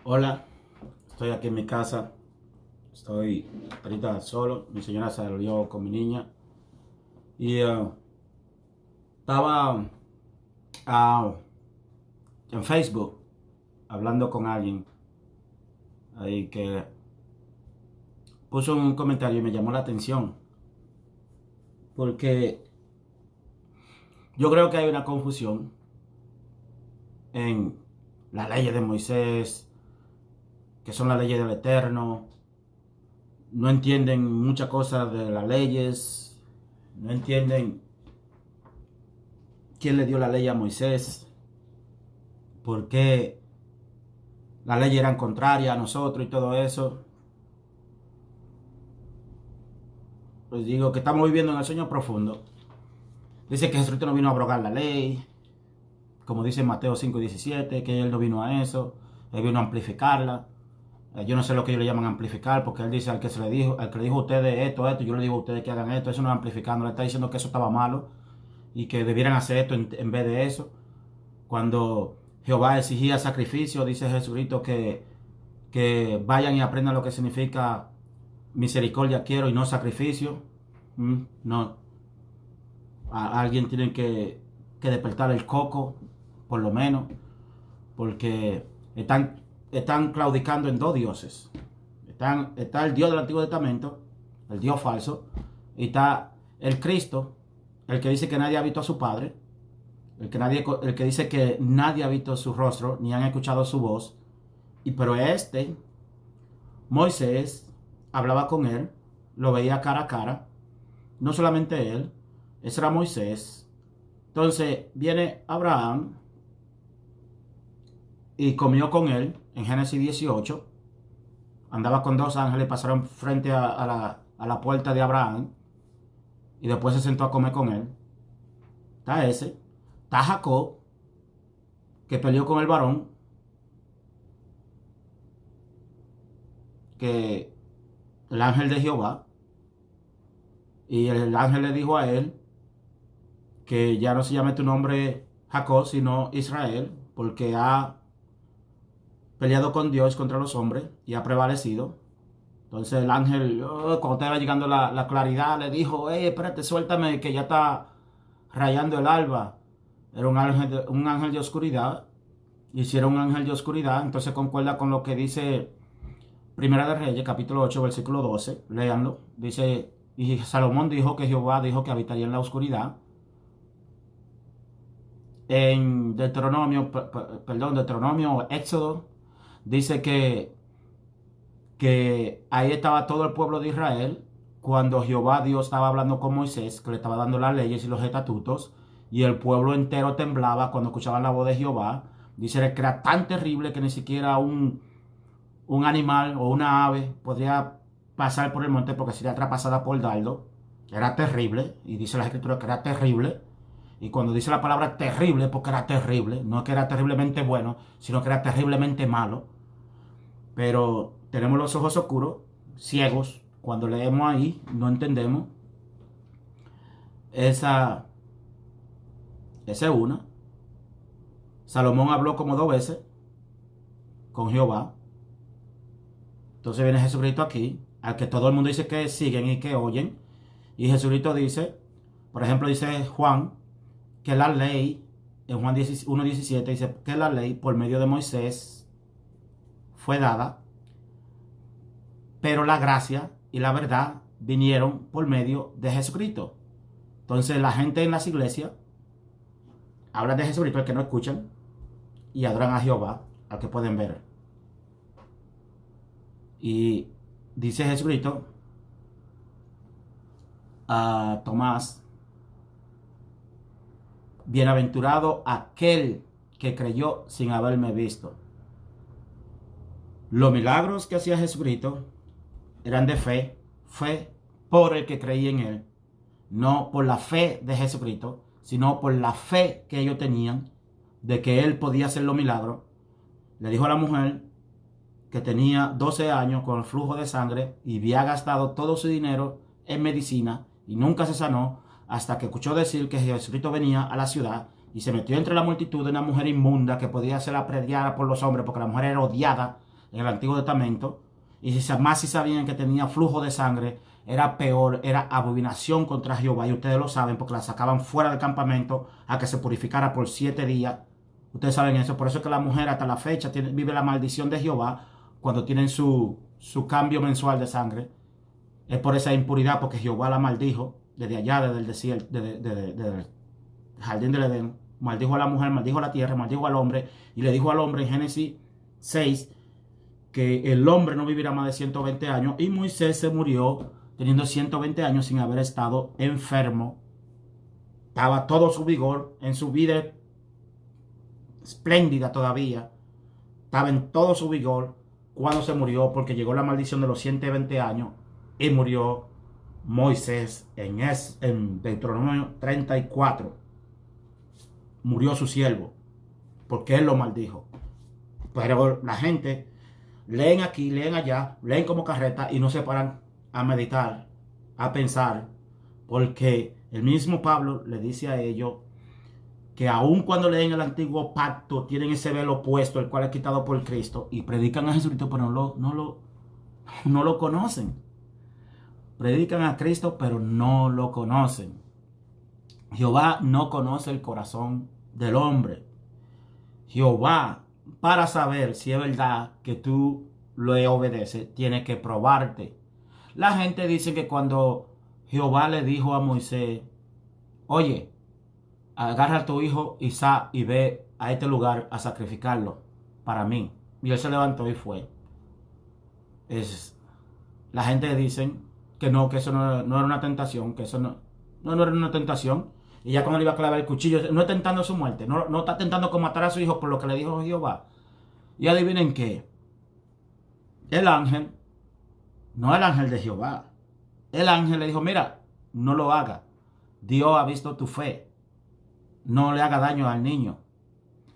Hola, estoy aquí en mi casa. Estoy ahorita solo. Mi señora salió con mi niña. Y estaba ah, en Facebook hablando con alguien ahí que puso un comentario y me llamó la atención. Porque yo creo que hay una confusión en las leyes de Moisés, que son las leyes del Eterno. No entienden muchas cosas de las leyes. No entienden quién le dio la ley a Moisés. Por qué las leyes eran contrarias a nosotros y todo eso. Pues digo que estamos viviendo en el sueño profundo. Dice que Jesucristo no vino a abrogar la ley, como dice Mateo 5:17, que Él no vino a eso, Él vino a amplificarla. Yo no sé lo que ellos le llaman amplificar, porque Él dice al que se le dijo, al que le dijo a ustedes esto, yo le digo a ustedes que hagan esto. Eso no es amplificando, le está diciendo que eso estaba malo y que debieran hacer esto en vez de eso. Cuando Jehová exigía sacrificio, dice Jesucristo que vayan y aprendan lo que significa misericordia quiero y no sacrificio. No, a alguien tiene que despertar el coco, por lo menos, porque están claudicando en dos dioses. Está el Dios del Antiguo Testamento, el Dios falso, y está el Cristo, el que dice que nadie ha visto a su Padre, el que dice que nadie ha visto su rostro, ni han escuchado su voz, pero Moisés, hablaba con él, lo veía cara a cara. No solamente él, ese era Moisés. Entonces viene Abraham y comió con él en Génesis 18. Andaba con dos ángeles, pasaron frente a la puerta de Abraham y después se sentó a comer con él. Está ese. Está Jacob, que peleó con el varón, que el ángel de Jehová, y el ángel le dijo a él que ya no se llame tu nombre Jacob, sino Israel, porque ha peleado con Dios contra los hombres y ha prevalecido. Entonces el ángel, cuando estaba llegando la claridad, le dijo, espérate, suéltame que ya está rayando el alba. Era un ángel de oscuridad. Hicieron un ángel de oscuridad. Entonces concuerda con lo que dice Primera de Reyes, capítulo 8, versículo 12. Léanlo. Dice, y Salomón dijo que Jehová dijo que habitaría en la oscuridad. En Deuteronomio, Éxodo, dice que ahí estaba todo el pueblo de Israel cuando Jehová Dios estaba hablando con Moisés, que le estaba dando las leyes y los estatutos, y el pueblo entero temblaba cuando escuchaban la voz de Jehová. Dice que era tan terrible que ni siquiera un animal o una ave podría pasar por el monte porque sería traspasada por dardo. Era terrible, y dice la escritura que era terrible. Y cuando dice la palabra terrible, porque era terrible, no es que era terriblemente bueno, sino que era terriblemente malo. Pero tenemos los ojos oscuros, ciegos. Cuando leemos ahí, no entendemos. Esa es una. Salomón habló como dos veces con Jehová. Entonces viene Jesucristo aquí, al que todo el mundo dice que siguen y que oyen. Y Jesucristo dice, por ejemplo, dice Juan, que la ley, en Juan 1:17, dice que la ley por medio de Moisés fue dada, pero la gracia y la verdad vinieron por medio de Jesucristo. Entonces la gente en las iglesias habla de Jesucristo, al que no escuchan, y adoran a Jehová, al que pueden ver. Y dice Jesucristo a Tomás, bienaventurado aquel que creyó sin haberme visto. Los milagros que hacía Jesucristo eran de fe por el que creía en él, no por la fe de Jesucristo, sino por la fe que ellos tenían de que él podía hacer los milagros. Le dijo a la mujer que tenía 12 años con el flujo de sangre y había gastado todo su dinero en medicina y nunca se sanó hasta que escuchó decir que Jesucristo venía a la ciudad y se metió entre la multitud de una mujer inmunda que podía ser apreciada por los hombres porque la mujer era odiada en el Antiguo Testamento. Y más si sabían que tenía flujo de sangre, era peor, era abominación contra Jehová. Y ustedes lo saben porque la sacaban fuera del campamento a que se purificara por 7 días. Ustedes saben eso. Por eso es que la mujer hasta la fecha vive la maldición de Jehová cuando tienen su cambio mensual de sangre. Es por esa impuridad, porque Jehová la maldijo desde allá, desde el desierto, desde el jardín del Edén. Maldijo a la mujer, maldijo a la tierra, maldijo al hombre. Y le dijo al hombre en Génesis 6 que el hombre no vivirá más de 120 años. Y Moisés se murió teniendo 120 años sin haber estado enfermo. Estaba todo su vigor en su vida espléndida todavía. Estaba en todo su vigor cuando se murió, porque llegó la maldición de los 120 años y murió Moisés en Deuteronomio 34. Murió su siervo porque él lo maldijo. Pero la gente leen aquí, leen allá, leen como carreta y no se paran a meditar, a pensar, porque el mismo Pablo le dice a ellos que aun cuando leen el antiguo pacto tienen ese velo puesto, el cual es quitado por Cristo, y predican a Jesucristo, pero no lo conocen. Predican a Cristo, pero no lo conocen. Jehová no conoce el corazón del hombre. Jehová, para saber si es verdad que tú le obedeces, tiene que probarte. La gente dice que cuando Jehová le dijo a Moisés, oye, agarra a tu hijo Isaac y ve a este lugar a sacrificarlo para mí. Y él se levantó y fue. La gente dice que no, que eso no era una tentación, que eso no era una tentación. Y ya cuando le iba a clavar el cuchillo, no es tentando su muerte, no está tentando con matar a su hijo por lo que le dijo Jehová. Y adivinen qué, el ángel, no el ángel de Jehová, el ángel le dijo, mira, no lo haga, Dios ha visto tu fe, no le haga daño al niño.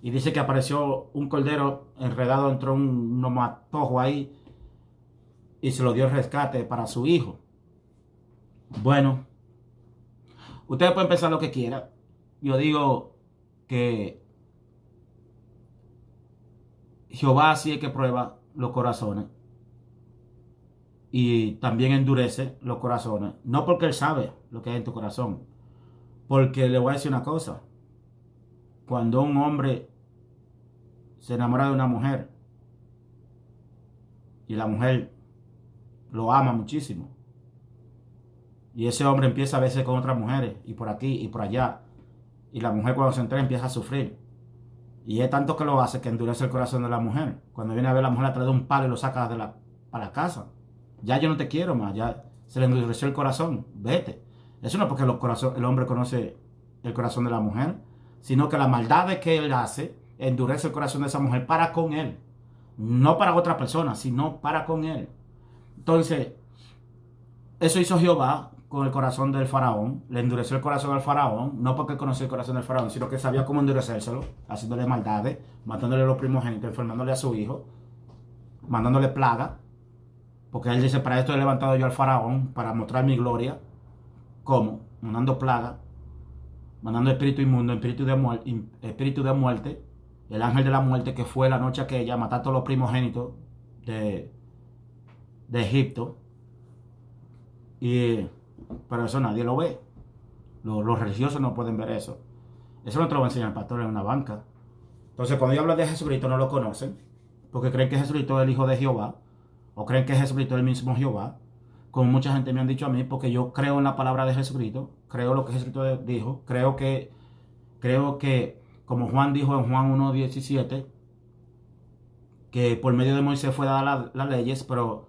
Y dice que apareció un cordero enredado entre un matojo ahí y se lo dio el rescate para su hijo. Bueno, ustedes pueden pensar lo que quieran. Yo digo que Jehová sí es que prueba los corazones y también endurece los corazones. No porque Él sabe lo que hay en tu corazón. Porque le voy a decir una cosa. Cuando un hombre se enamora de una mujer y la mujer lo ama muchísimo, y ese hombre empieza a verse con otras mujeres, y por aquí y por allá, y la mujer cuando se entera empieza a sufrir, y es tanto que lo hace que endurece el corazón de la mujer. Cuando viene a ver, la mujer le trae un palo y lo saca para la casa. Ya yo no te quiero más, ya se le endureció el corazón, vete. Eso no es porque el hombre conoce el corazón de la mujer, sino que la maldad que él hace endurece el corazón de esa mujer para con él, no para otra persona, sino para con él. Entonces, eso hizo Jehová con el corazón del faraón. Le endureció el corazón al faraón, no porque conocía el corazón del faraón, sino que sabía cómo endurecérselo, haciéndole maldades, matándole a los primogénitos, enfermándole a su hijo, mandándole plaga, porque él dice, para esto he levantado yo al faraón, para mostrar mi gloria. ¿Cómo? Mandando plaga, mandando espíritu inmundo, espíritu de muerte, el ángel de la muerte, que fue la noche aquella a matar a todos los primogénitos de Egipto. Pero eso nadie lo ve. Los religiosos no pueden ver eso. Eso no te lo va a enseñar el pastor en una banca. Entonces, cuando yo hablo de Jesucristo, no lo conocen, porque creen que Jesucristo es el Hijo de Jehová, o creen que Jesucristo es el mismo Jehová, como mucha gente me han dicho a mí, porque yo creo en la palabra de Jesucristo, creo lo que Jesucristo dijo, creo que como Juan dijo en Juan 1:17, que por medio de Moisés fue dada las leyes, pero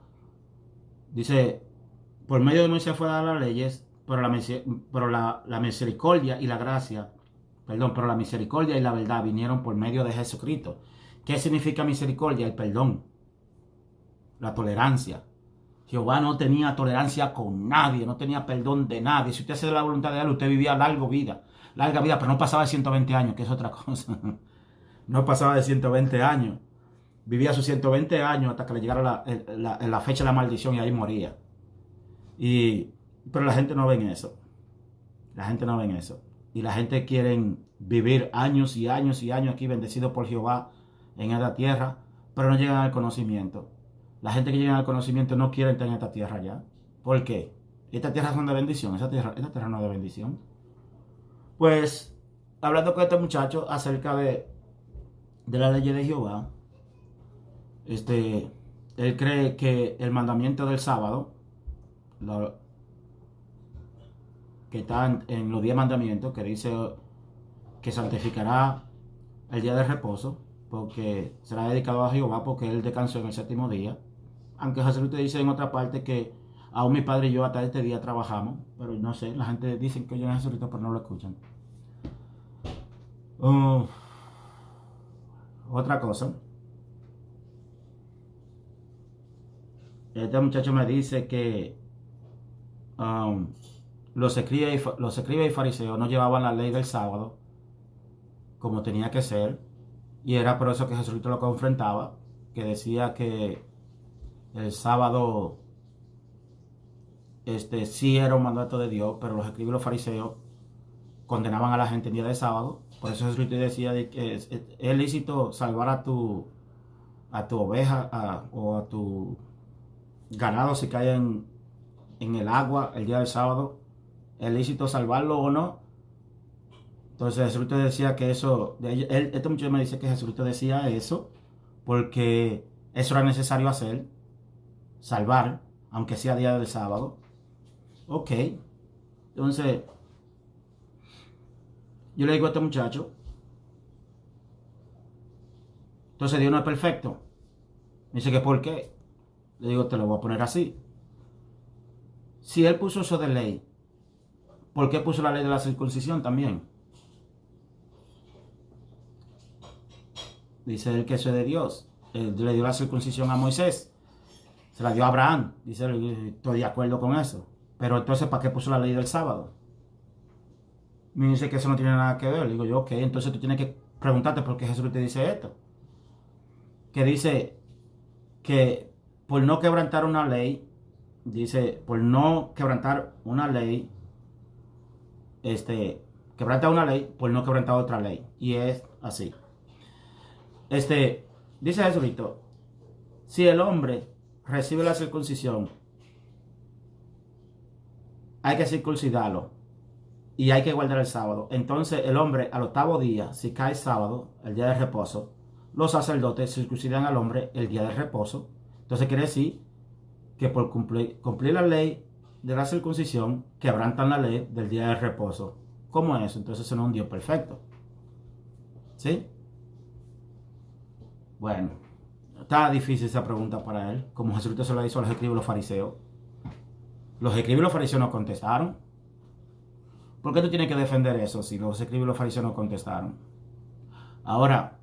dice, por medio de Moisés fue dada las leyes, pero la misericordia y la gracia, pero la misericordia y la verdad vinieron por medio de Jesucristo. ¿Qué significa misericordia? El perdón, la tolerancia. Jehová no tenía tolerancia con nadie, no tenía perdón de nadie. Si usted hace la voluntad de Él, usted vivía larga vida, pero no pasaba de 120 años, que es otra cosa. No pasaba de 120 años. Vivía sus 120 años hasta que le llegara la fecha de la maldición y ahí moría. Pero la gente no ve eso. La gente no ve eso. Y la gente quiere vivir años y años y años aquí bendecidos por Jehová en esta tierra, pero no llegan al conocimiento. La gente que llega al conocimiento no quiere estar en esta tierra ya. ¿Por qué? Esta tierra es de bendición, esta tierra no es de bendición. Pues, hablando con este muchacho acerca de la ley de Jehová, él cree que el mandamiento del sábado, que está en los 10 mandamientos, que dice que santificará el día de reposo, porque será dedicado a Jehová, porque él descansó en el séptimo día. Aunque Jesucristo dice en otra parte que aún mi padre y yo hasta este día trabajamos, pero no sé, la gente dice que oyen a Jesucristo pero no lo escuchan. Otra cosa, este muchacho me dice que los escribas y fariseos no llevaban la ley del sábado como tenía que ser, y era por eso que Jesucristo lo confrontaba, que decía que el sábado sí era un mandato de Dios, pero los escribas y los fariseos condenaban a la gente en día de sábado. Por eso Jesucristo decía que es lícito salvar a tu oveja o a tu ganado si cae en el agua el día del sábado. ¿Es lícito salvarlo o no? Entonces Jesucristo decía que eso, este muchacho me dice que Jesucristo decía eso porque eso era necesario hacer, salvar, aunque sea día del sábado. Ok, entonces yo le digo a este muchacho, entonces Dios no es perfecto. Me dice que ¿por qué? Le digo, te lo voy a poner así. Si él puso eso de ley, ¿por qué puso la ley de la circuncisión también? Dice él que eso es de Dios. Él le dio la circuncisión a Moisés. Se la dio a Abraham. Dice él, estoy de acuerdo con eso. Pero entonces, ¿para qué puso la ley del sábado? Me dice que eso no tiene nada que ver. Le digo yo, ok, entonces tú tienes que preguntarte por qué Jesús te dice esto. Que dice que por no quebrantar una ley, dice, por no quebrantar una ley, quebranta una ley por no quebrantar otra ley. Y es así. Dice Jesucristo, si el hombre recibe la circuncisión, hay que circuncidarlo y hay que guardar el sábado. Entonces el hombre al octavo día, si cae sábado, el día de reposo, los sacerdotes circuncidan al hombre el día de reposo. Entonces quiere decir que por cumplir la ley de la circuncisión, quebrantan la ley del día de reposo. ¿Cómo es eso? Entonces eso no es un Dios perfecto. ¿Sí? Bueno, está difícil esa pregunta para él, como Jesucristo se lo hizo a los escribas y los fariseos. Los escribas y los fariseos no contestaron. ¿Por qué tú tienes que defender eso si los escribas y los fariseos no contestaron? Ahora,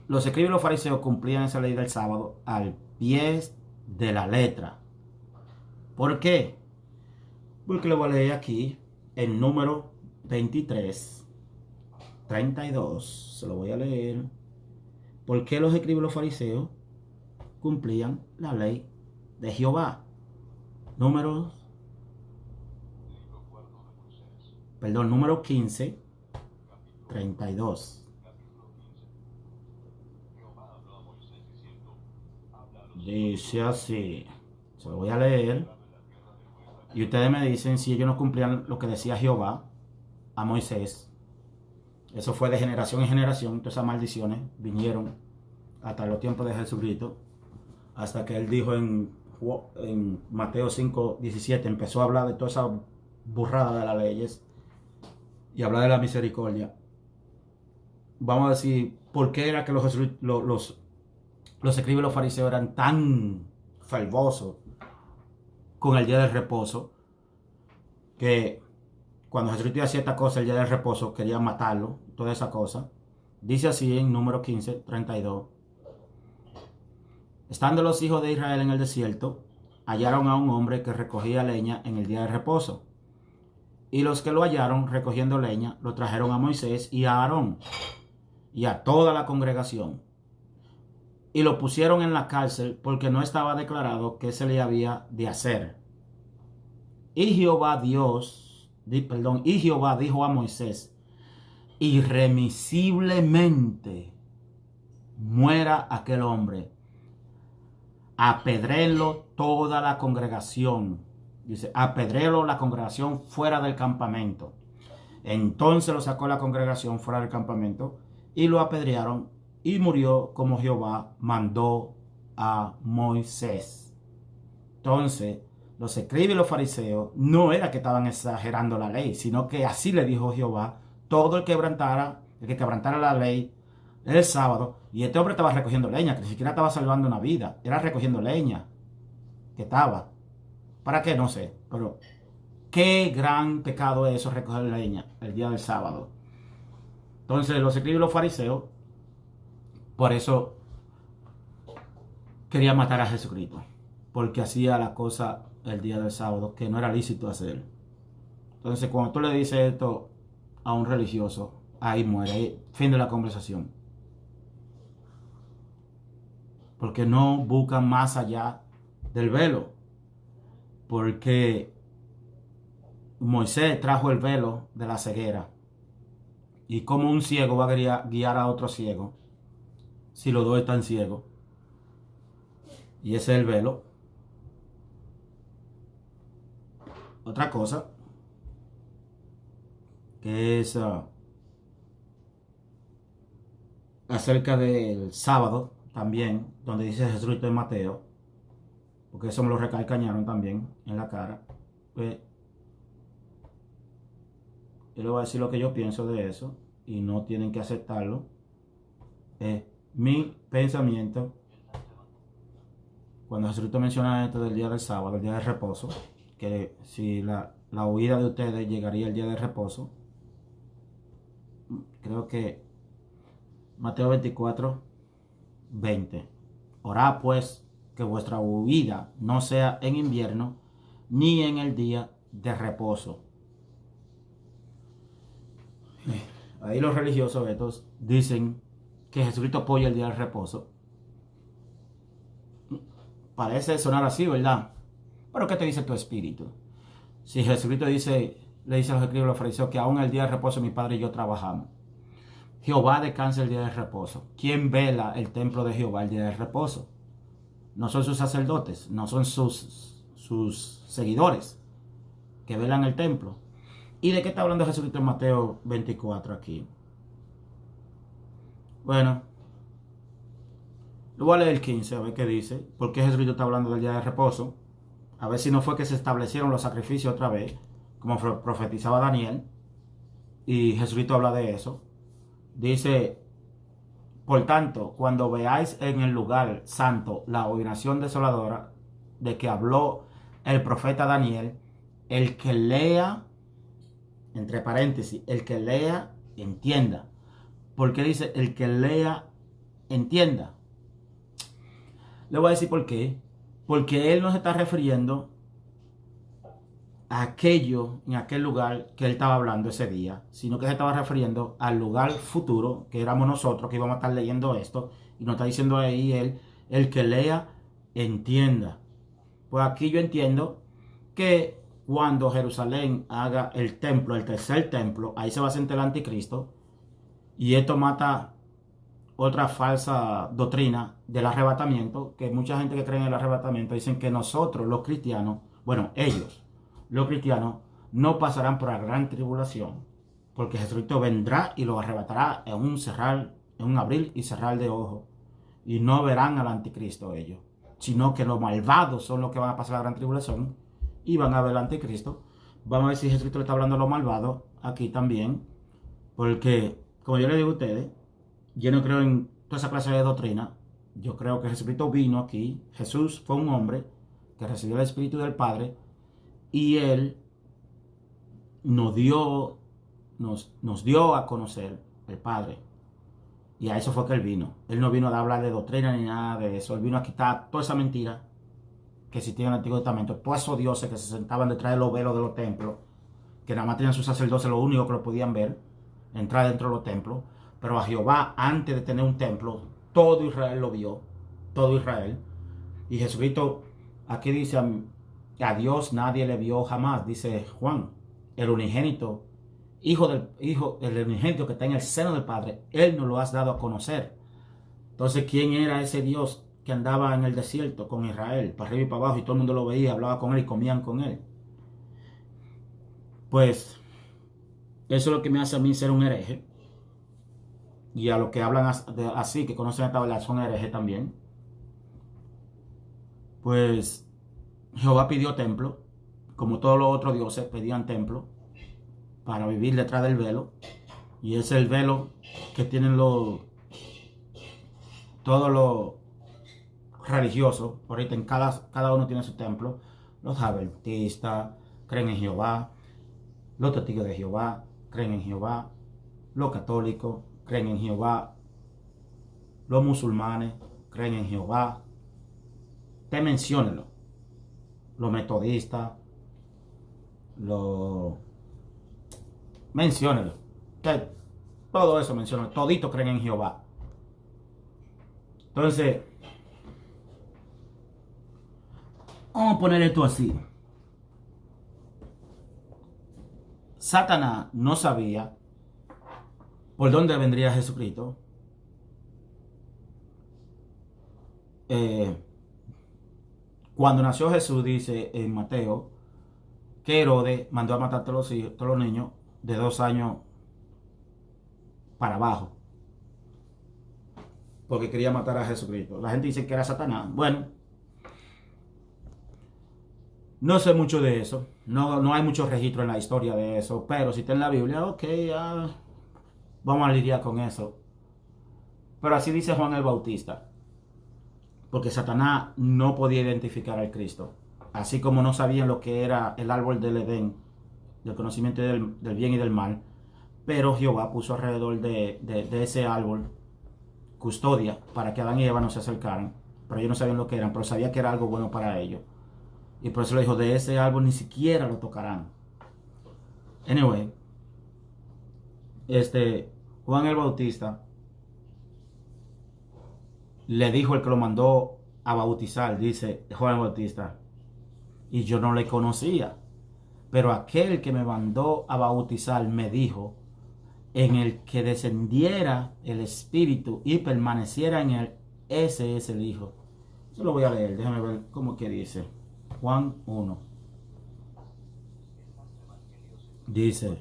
los escribas y los fariseos cumplían esa ley del sábado al pie de la letra. ¿Por qué? Porque le voy a leer aquí el número 23, 32. Se lo voy a leer. ¿Por qué los escribas y los fariseos cumplían la ley de Jehová? Número 15, 32. Dice así, se lo voy a leer. Y ustedes me dicen si ellos no cumplían lo que decía Jehová a Moisés. Eso fue de generación en generación. Todas esas maldiciones vinieron hasta los tiempos de Jesucristo. Hasta que él dijo en Mateo 5, 17, empezó a hablar de toda esa burrada de las leyes y hablar de la misericordia. Vamos a decir, ¿por qué era que los escribas y los fariseos eran tan fervosos con el día del reposo? Que cuando Jesucristo hacía esta cosa el día del reposo, querían matarlo, toda esa cosa. Dice así en número 15, 32. Estando los hijos de Israel en el desierto, hallaron a un hombre que recogía leña en el día de reposo. Y los que lo hallaron recogiendo leña, lo trajeron a Moisés y a Aarón y a toda la congregación. Y lo pusieron en la cárcel porque no estaba declarado qué se le había de hacer. Y Jehová dijo a Moisés, irremisiblemente muera aquel hombre, apedréenlo toda la congregación. Dice, apedréenlo la congregación fuera del campamento. Entonces lo sacó la congregación fuera del campamento y lo apedrearon y murió como Jehová mandó a Moisés. Entonces, los escribas y los fariseos no era que estaban exagerando la ley, sino que así le dijo Jehová, todo el que quebrantara la ley el sábado, y este hombre estaba recogiendo leña, que ni siquiera estaba salvando una vida, era recogiendo leña, que estaba, ¿para qué? No sé, pero qué gran pecado es eso, recoger leña el día del sábado. Entonces los escribas y los fariseos, por eso querían matar a Jesucristo, porque hacía la cosa el día del sábado que no era lícito hacer. Entonces cuando tú le dices esto a un religioso, ahí muere, ahí fin de la conversación. Porque no buscan más allá del velo. Porque Moisés trajo el velo de la ceguera. ¿Y cómo un ciego va a guiar a otro ciego si los dos están ciegos? Y ese es el velo. Otra cosa que es acerca del sábado también, donde dice Jesucristo en Mateo, porque eso me lo recalcañaron también en la cara. Pues, yo le voy a decir lo que yo pienso de eso y no tienen que aceptarlo. Mi pensamiento, cuando Jesucristo menciona esto del día del sábado, el día de reposo, que si la huida de ustedes llegaría el día de reposo, creo que Mateo 24, 20. Orad pues que vuestra huida no sea en invierno ni en el día de reposo. Ahí los religiosos estos dicen que Jesucristo apoya el día del reposo. Parece sonar así, ¿verdad? Pero ¿qué te dice tu espíritu? Si Jesucristo le dice a los escribas y los fariseos que aún el día de reposo mi Padre y yo trabajamos. Jehová descansa el día de reposo. ¿Quién vela el templo de Jehová el día de reposo? No son sus sacerdotes, no son sus seguidores que velan el templo. ¿Y de qué está hablando Jesucristo en Mateo 24 aquí? Bueno, lo voy a leer el 15, a ver qué dice. ¿Por qué Jesucristo está hablando del día de reposo? A ver si no fue que se establecieron los sacrificios otra vez, como profetizaba Daniel. Y Jesucristo habla de eso. Dice, por tanto, cuando veáis en el lugar santo la abominación desoladora de que habló el profeta Daniel, el que lea, entre paréntesis, el que lea, entienda. ¿Por qué dice el que lea, entienda? Le voy a decir por qué. Porque él no se está refiriendo a aquello, en aquel lugar que él estaba hablando ese día, sino que se estaba refiriendo al lugar futuro, que éramos nosotros, que íbamos a estar leyendo esto, y nos está diciendo ahí él, el que lea, entienda. Pues aquí yo entiendo que cuando Jerusalén haga el templo, el tercer templo, ahí se va a sentar el anticristo, y esto mata otra falsa doctrina del arrebatamiento, que mucha gente que cree en el arrebatamiento dicen que nosotros los cristianos, bueno, ellos, los cristianos, no pasarán por la gran tribulación, porque Jesucristo vendrá y los arrebatará en un abrir y cerrar de ojos, y no verán al anticristo ellos, sino que los malvados son los que van a pasar la gran tribulación y van a ver al anticristo. Vamos a ver si Jesucristo le está hablando a los malvados aquí también, porque, como yo le digo a ustedes, yo no creo en toda esa clase de doctrina. Yo creo que Jesucristo vino aquí. Jesús fue un hombre que recibió el Espíritu del Padre y Él nos dio a conocer el Padre. Y a eso fue que Él vino. Él no vino a hablar de doctrina ni nada de eso. Él vino a quitar toda esa mentira que existía en el Antiguo Testamento. Todos esos dioses que se sentaban detrás de los velos de los templos, que nada más tenían sus sacerdotes, lo único que lo podían ver, entrar dentro de los templos. Pero a Jehová, antes de tener un templo, todo Israel lo vio, todo Israel. Y Jesucristo, aquí dice, a Dios nadie le vio jamás, dice Juan, el unigénito, el unigénito que está en el seno del Padre, Él nos lo has dado a conocer. Entonces, ¿quién era ese Dios que andaba en el desierto con Israel, para arriba y para abajo, y todo el mundo lo veía, hablaba con él y comían con él? Pues eso es lo que me hace a mí ser un hereje. Y a los que hablan así, que conocen esta verdad, son herejes también. Pues Jehová pidió templo, como todos los otros dioses pedían templo para vivir detrás del velo. Y ese es el velo que tienen todos los religiosos. Ahorita en cada uno tiene su templo. Los adventistas creen en Jehová. Los testigos de Jehová creen en Jehová. Los católicos creen en Jehová. Los musulmanes creen en Jehová. Te menciónenlo. Los metodistas. Menciónenlo. Todo eso menciónenlo. Toditos creen en Jehová. Entonces, vamos a poner esto así. Satanás no sabía por dónde vendría Jesucristo. Cuando nació Jesús, dice en Mateo, que Herodes mandó a matar a todos los niños de 2 años para abajo, porque quería matar a Jesucristo. La gente dice que era Satanás. Bueno, no sé mucho de eso. No hay mucho registro en la historia de eso. Pero si está en la Biblia, ok, vamos a lidiar con eso. Pero así dice Juan el Bautista. Porque Satanás no podía identificar al Cristo. Así como no sabían lo que era el árbol del Edén, del conocimiento del bien y del mal. Pero Jehová puso alrededor de ese árbol custodia para que Adán y Eva no se acercaran. Pero ellos no sabían lo que eran, pero sabía que era algo bueno para ellos. Y por eso le dijo, de ese árbol ni siquiera lo tocarán. Anyway, Juan el Bautista le dijo el que lo mandó a bautizar, dice Juan el Bautista, y yo no le conocía, pero aquel que me mandó a bautizar me dijo, en el que descendiera el Espíritu y permaneciera en él, ese es el Hijo. Yo lo voy a leer, déjame ver cómo que dice. Juan 1. Dice,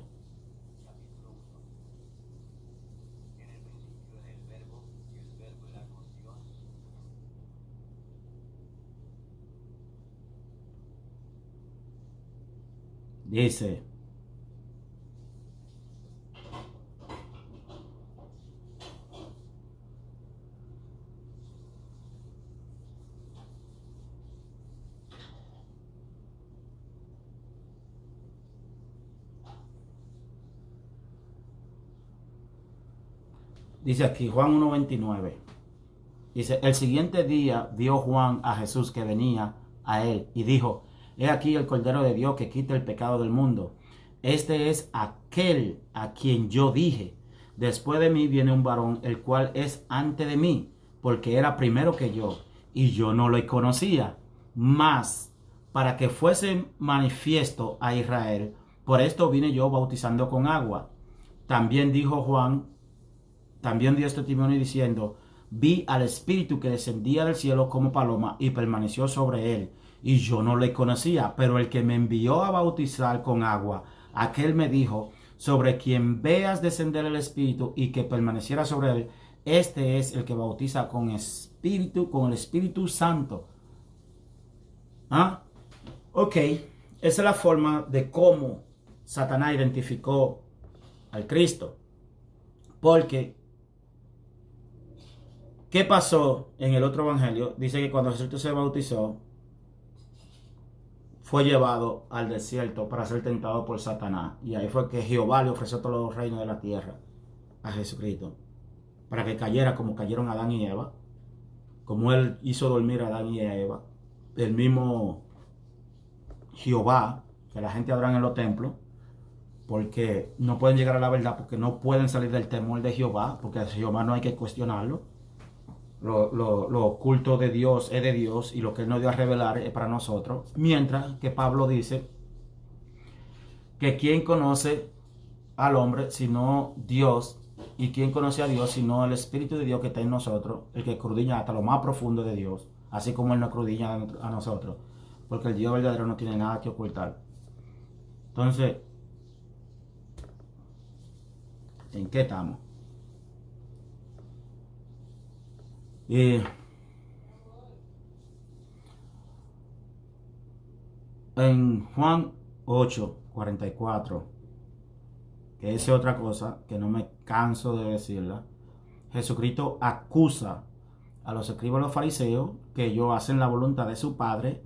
dice, dice aquí, Juan 1:29. Dice, el siguiente día vio Juan a Jesús que venía a él y dijo, he aquí el Cordero de Dios que quita el pecado del mundo. Este es aquel a quien yo dije, después de mí viene un varón, el cual es antes de mí, porque era primero que yo, y yo no lo conocía. Mas, para que fuese manifiesto a Israel, por esto vine yo bautizando con agua. También dijo Juan, también dio este testimonio diciendo, vi al Espíritu que descendía del cielo como paloma y permaneció sobre él. Y yo no le conocía, pero el que me envió a bautizar con agua, aquel me dijo, sobre quien veas descender el Espíritu y que permaneciera sobre él, este es el que bautiza con el Espíritu Santo. ¿Ah? Ok, esa es la forma de cómo Satanás identificó al Cristo. Porque ¿qué pasó en el otro evangelio? Dice que cuando Jesús se bautizó, fue llevado al desierto para ser tentado por Satanás. Y ahí fue que Jehová le ofreció todos los reinos de la tierra a Jesucristo. Para que cayera como cayeron Adán y Eva. Como él hizo dormir a Adán y a Eva. El mismo Jehová, que la gente adora en los templos. Porque no pueden llegar a la verdad, porque no pueden salir del temor de Jehová. Porque a Jehová no hay que cuestionarlo. Lo oculto de Dios es de Dios y lo que Él nos dio a revelar es para nosotros. Mientras que Pablo dice que quién conoce al hombre sino Dios, ¿Y quién conoce a Dios sino el Espíritu de Dios que está en nosotros, el que escudriña hasta lo más profundo de Dios, así como Él nos escudriña a nosotros? Porque el Dios verdadero no tiene nada que ocultar. Entonces, ¿en qué estamos? En Juan 8:44, que es otra cosa que no me canso de decirla, Jesucristo acusa a los escribas y los fariseos que ellos hacen la voluntad de su padre,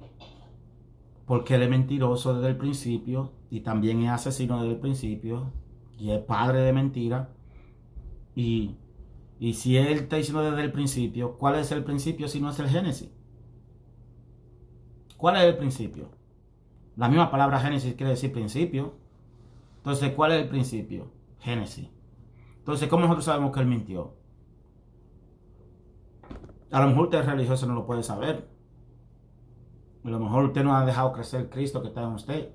porque él es mentiroso desde el principio y también es asesino desde el principio y es padre de mentira. Y si él está diciendo desde el principio, ¿cuál es el principio si no es el Génesis? ¿Cuál es el principio? La misma palabra Génesis quiere decir principio. Entonces, ¿cuál es el principio? Génesis. Entonces, ¿cómo nosotros sabemos que él mintió? A lo mejor usted es religioso, no lo puede saber. A lo mejor usted no ha dejado crecer el Cristo que está en usted.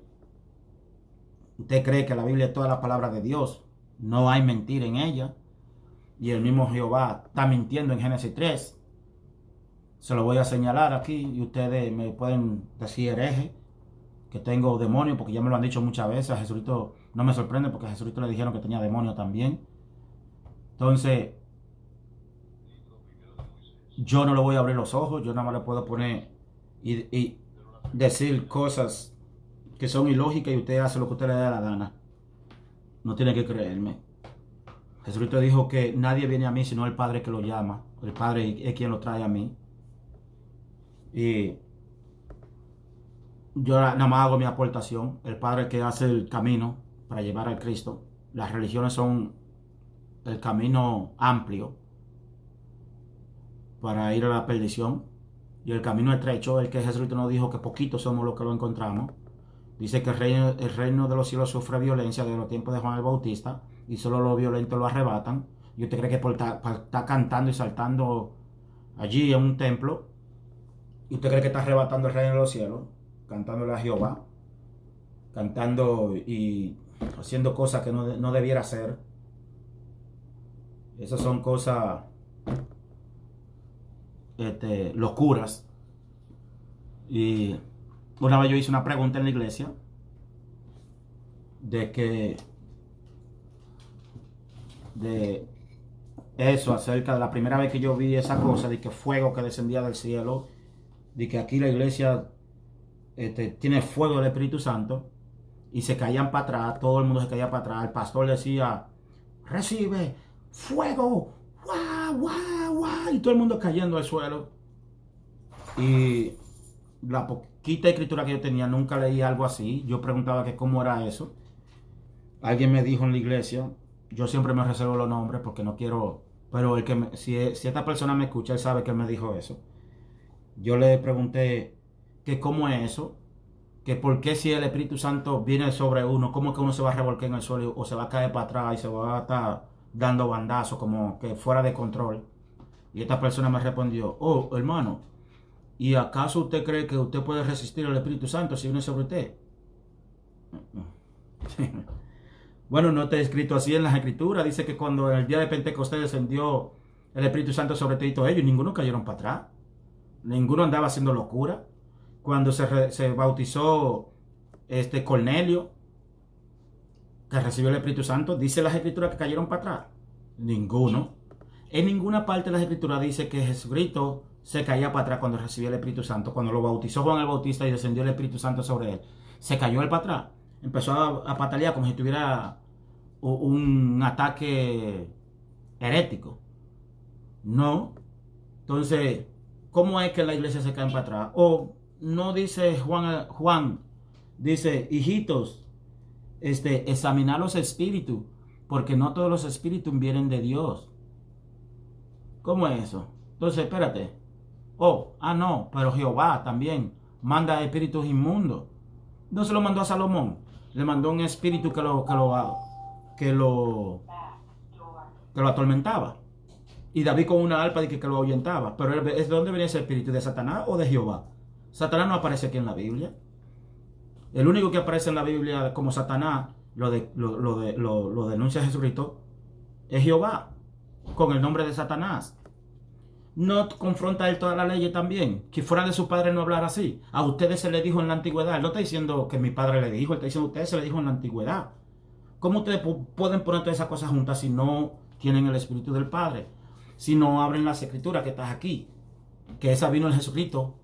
Usted cree que la Biblia es toda la palabra de Dios. No hay mentira en ella. Y el mismo Jehová está mintiendo en Génesis 3. Se lo voy a señalar aquí y ustedes me pueden decir hereje, que tengo demonios, porque ya me lo han dicho muchas veces. A Jesucristo no me sorprende porque a Jesucristo le dijeron que tenía demonios también. Entonces, yo no le voy a abrir los ojos, yo nada más le puedo poner y decir cosas que son ilógicas y usted hace lo que usted le dé la gana. No tiene que creerme. Jesucristo dijo que nadie viene a mí sino el Padre que lo llama. El Padre es quien lo trae a mí. Y yo nada más hago mi aportación. El Padre que hace el camino para llevar al Cristo. Las religiones son el camino amplio para ir a la perdición. Y el camino estrecho, el que Jesucristo nos dijo que poquitos somos los que lo encontramos. Dice que el reino de los cielos sufre violencia desde los tiempos de Juan el Bautista y solo los violentos lo arrebatan. Y usted cree que por estar cantando y saltando allí en un templo, y usted cree que está arrebatando el reino de los cielos, cantándole a Jehová, cantando y haciendo cosas que no debiera hacer. Esas son cosas locuras. Y una vez yo hice una pregunta en la iglesia de eso, acerca de la primera vez que yo vi esa cosa, de que fuego que descendía del cielo, de que aquí la iglesia tiene fuego del Espíritu Santo, y se caían para atrás, todo el mundo se caía para atrás, el pastor decía, recibe fuego, guau, guau, guau, y todo el mundo cayendo al suelo. Y la poquita escritura que yo tenía, nunca leí algo así. Yo preguntaba que cómo era eso. Alguien me dijo en la iglesia, yo siempre me reservo los nombres porque no quiero, pero si esta persona me escucha, él sabe que él me dijo eso. Yo le pregunté que cómo es eso, que por qué si el Espíritu Santo viene sobre uno, cómo es que uno se va a revolcar en el suelo o se va a caer para atrás y se va a estar dando bandazos como que fuera de control. Y esta persona me respondió, oh hermano, ¿y acaso usted cree que usted puede resistir al Espíritu Santo si viene sobre usted? Bueno, no está escrito así en las Escrituras. Dice que cuando en el día de Pentecostés descendió el Espíritu Santo sobre todos ellos, ninguno cayeron para atrás. Ninguno andaba haciendo locura. Cuando se bautizó Cornelio, que recibió el Espíritu Santo, dice las Escrituras que cayeron para atrás. Ninguno. En ninguna parte de las Escrituras dice que Jesucristo se caía para atrás cuando recibió el Espíritu Santo. Cuando lo bautizó Juan el Bautista y descendió el Espíritu Santo sobre él, se cayó él para atrás. Empezó a patalear como si tuviera un ataque herético. No. Entonces, ¿cómo es que la iglesia se cae para atrás? O no dice Juan dice, hijitos, examinar los espíritus, porque no todos los espíritus vienen de Dios. ¿Cómo es eso? Entonces, espérate. No, pero Jehová también manda espíritus inmundos. No se lo mandó a Salomón, le mandó un espíritu que lo atormentaba. Y David con una arpa que lo ahuyentaba. Pero ¿de dónde venía ese espíritu? ¿De Satanás o de Jehová? Satanás no aparece aquí en la Biblia. El único que aparece en la Biblia como Satanás lo denuncia Jesucristo es Jehová, con el nombre de Satanás. ¿No confronta él todas las leyes también? Que fuera de su padre no hablar así. A ustedes se le dijo en la antigüedad. Él no está diciendo que mi padre le dijo, él está diciendo a ustedes se le dijo en la antigüedad. ¿Cómo ustedes pueden poner todas esas cosas juntas si no tienen el Espíritu del Padre? Si no abren las escrituras que están aquí. Que esa vino el Jesucristo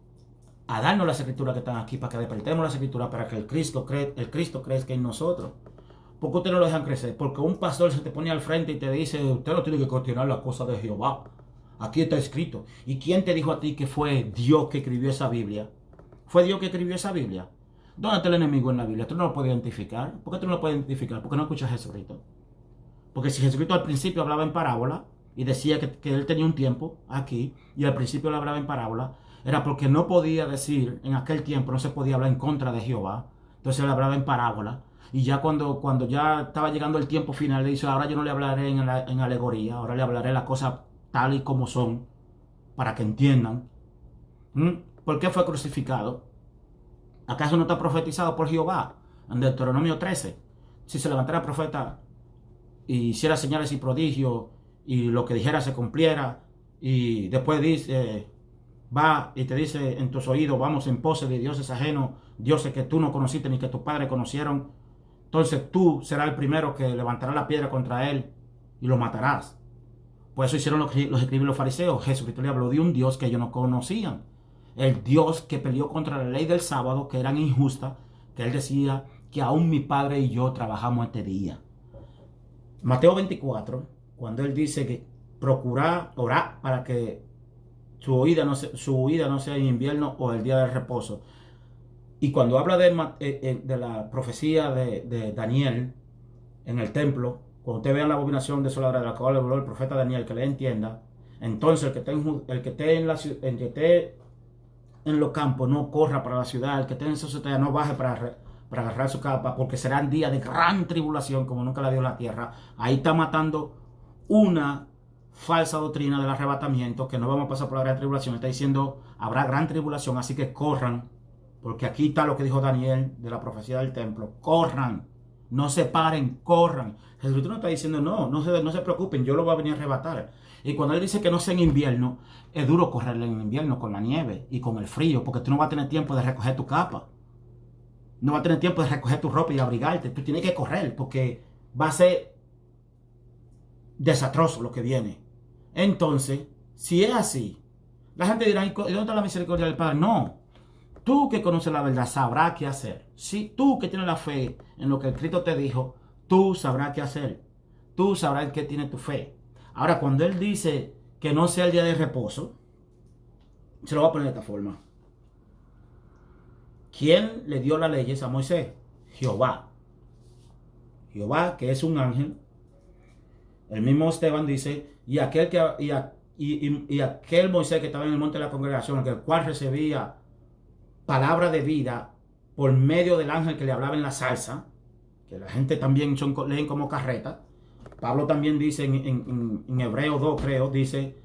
a darnos las escrituras que están aquí, para que despertemos las escrituras, para que el Cristo crezca en nosotros. ¿Por qué ustedes no lo dejan crecer? Porque un pastor se te pone al frente y te dice, usted no tiene que cuestionar las cosas de Jehová. Aquí está escrito. ¿Y quién te dijo a ti que fue Dios que escribió esa Biblia? ¿Fue Dios que escribió esa Biblia? ¿Dónde está el enemigo en la Biblia? ¿Tú no lo puedes identificar? ¿Por qué tú no lo puedes identificar? Porque no escuchas a Jesucristo. Porque si Jesucristo al principio hablaba en parábola y decía que él tenía un tiempo aquí y al principio le hablaba en parábola, era porque no podía decir, en aquel tiempo no se podía hablar en contra de Jehová. Entonces él hablaba en parábola. Y ya cuando ya estaba llegando el tiempo final, le dice, ahora yo no le hablaré en alegoría, ahora le hablaré las cosas tal y como son, para que entiendan. ¿Por qué fue crucificado? ¿Acaso no está profetizado por Jehová? En Deuteronomio 13. Si se levantara profeta y hiciera señales y prodigios, y lo que dijera se cumpliera, y después dice, va y te dice en tus oídos, vamos en pos de dioses ajenos, dioses que tú no conociste ni que tus padres conocieron, entonces tú serás el primero que levantará la piedra contra él y lo matarás. Por eso hicieron los escribas y los fariseos. Jesucristo le habló de un Dios que ellos no conocían. El Dios que peleó contra la ley del sábado, que eran injustas, que él decía que aún mi padre y yo trabajamos este día. Mateo 24, cuando él dice que procura orar para que su huida no sea en invierno o el día del reposo. Y cuando habla de la profecía de Daniel en el templo, cuando usted vea la abominación desoladora de la cual habló el profeta Daniel, que le entienda, entonces el que esté en los campos no corra para la ciudad, el que esté en esa ciudad no baje para agarrar su capa, porque serán días de gran tribulación como nunca la dio la tierra. Ahí está matando una falsa doctrina del arrebatamiento, que no vamos a pasar por la gran tribulación. Está diciendo, habrá gran tribulación, así que corran, porque aquí está lo que dijo Daniel de la profecía del templo. Corran, no se paren, corran. Jesucristo no está diciendo, no se preocupen, yo lo voy a venir a arrebatar. Y cuando él dice que no sea en invierno, es duro correrle en invierno con la nieve y con el frío, porque tú no vas a tener tiempo de recoger tu capa. No vas a tener tiempo de recoger tu ropa y abrigarte. Tú tienes que correr, porque va a ser desastroso lo que viene. Entonces, si es así, la gente dirá, ¿y dónde está la misericordia del Padre? No. Tú que conoces la verdad sabrás qué hacer. Si tú que tienes la fe en lo que el Cristo te dijo, tú sabrás qué hacer. Tú sabrás en qué tiene tu fe. Ahora, cuando él dice que no sea el día de reposo, se lo voy a poner de esta forma. ¿Quién le dio las leyes a Moisés? Jehová. Jehová, que es un ángel. El mismo Esteban dice, y aquel Moisés que estaba en el monte de la congregación, el cual recibía palabra de vida por medio del ángel que le hablaba en la salsa, que la gente también leen como carreta. Pablo también dice en Hebreos 2, creo, dice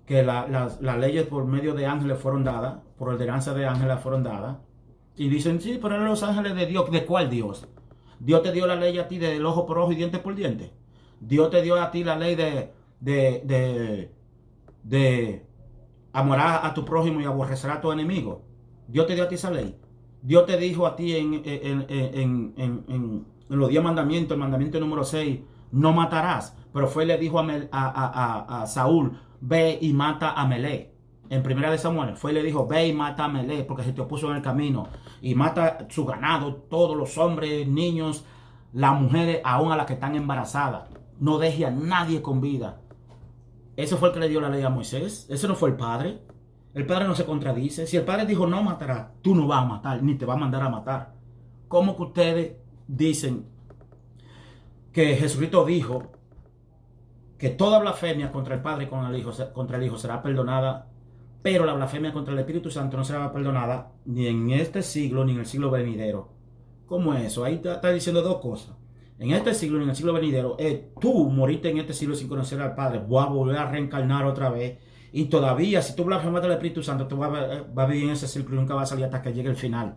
que las leyes por medio de ángeles fueron dadas, por ordenanza de ángeles fueron dadas. Y dicen, sí, pero eran los ángeles de Dios. ¿De cuál Dios? Dios te dio la ley a ti del ojo por ojo y diente por diente. Dios te dio a ti la ley de amarás a tu prójimo y aborrecerás a tu enemigo. Dios te dio a ti esa ley. Dios te dijo a ti en los 10 mandamientos, el mandamiento número 6, no matarás. Pero fue y le dijo a Saúl, ve y mata a Melé. En primera de Samuel, fue y le dijo, ve y mata a Melé, porque se te opuso en el camino. Y mata su ganado, todos los hombres, niños, las mujeres, aún a las que están embarazadas. No deje a nadie con vida. Eso fue el que le dio la ley a Moisés. Ese no fue el Padre. El Padre no se contradice. Si el Padre dijo no matarás, tú no vas a matar, ni te va a mandar a matar. ¿Cómo que ustedes dicen que Jesucristo dijo que toda blasfemia contra el Padre y contra el Hijo será perdonada, pero la blasfemia contra el Espíritu Santo no será perdonada ni en este siglo ni en el siglo venidero? ¿Cómo es eso? Ahí está diciendo dos cosas. En este siglo ni en el siglo venidero, tú moriste en este siglo sin conocer al Padre, voy a volver a reencarnar otra vez. Y todavía, si tú blasfemas del Espíritu Santo, tú vas a vivir en ese círculo y nunca vas a salir hasta que llegue el final.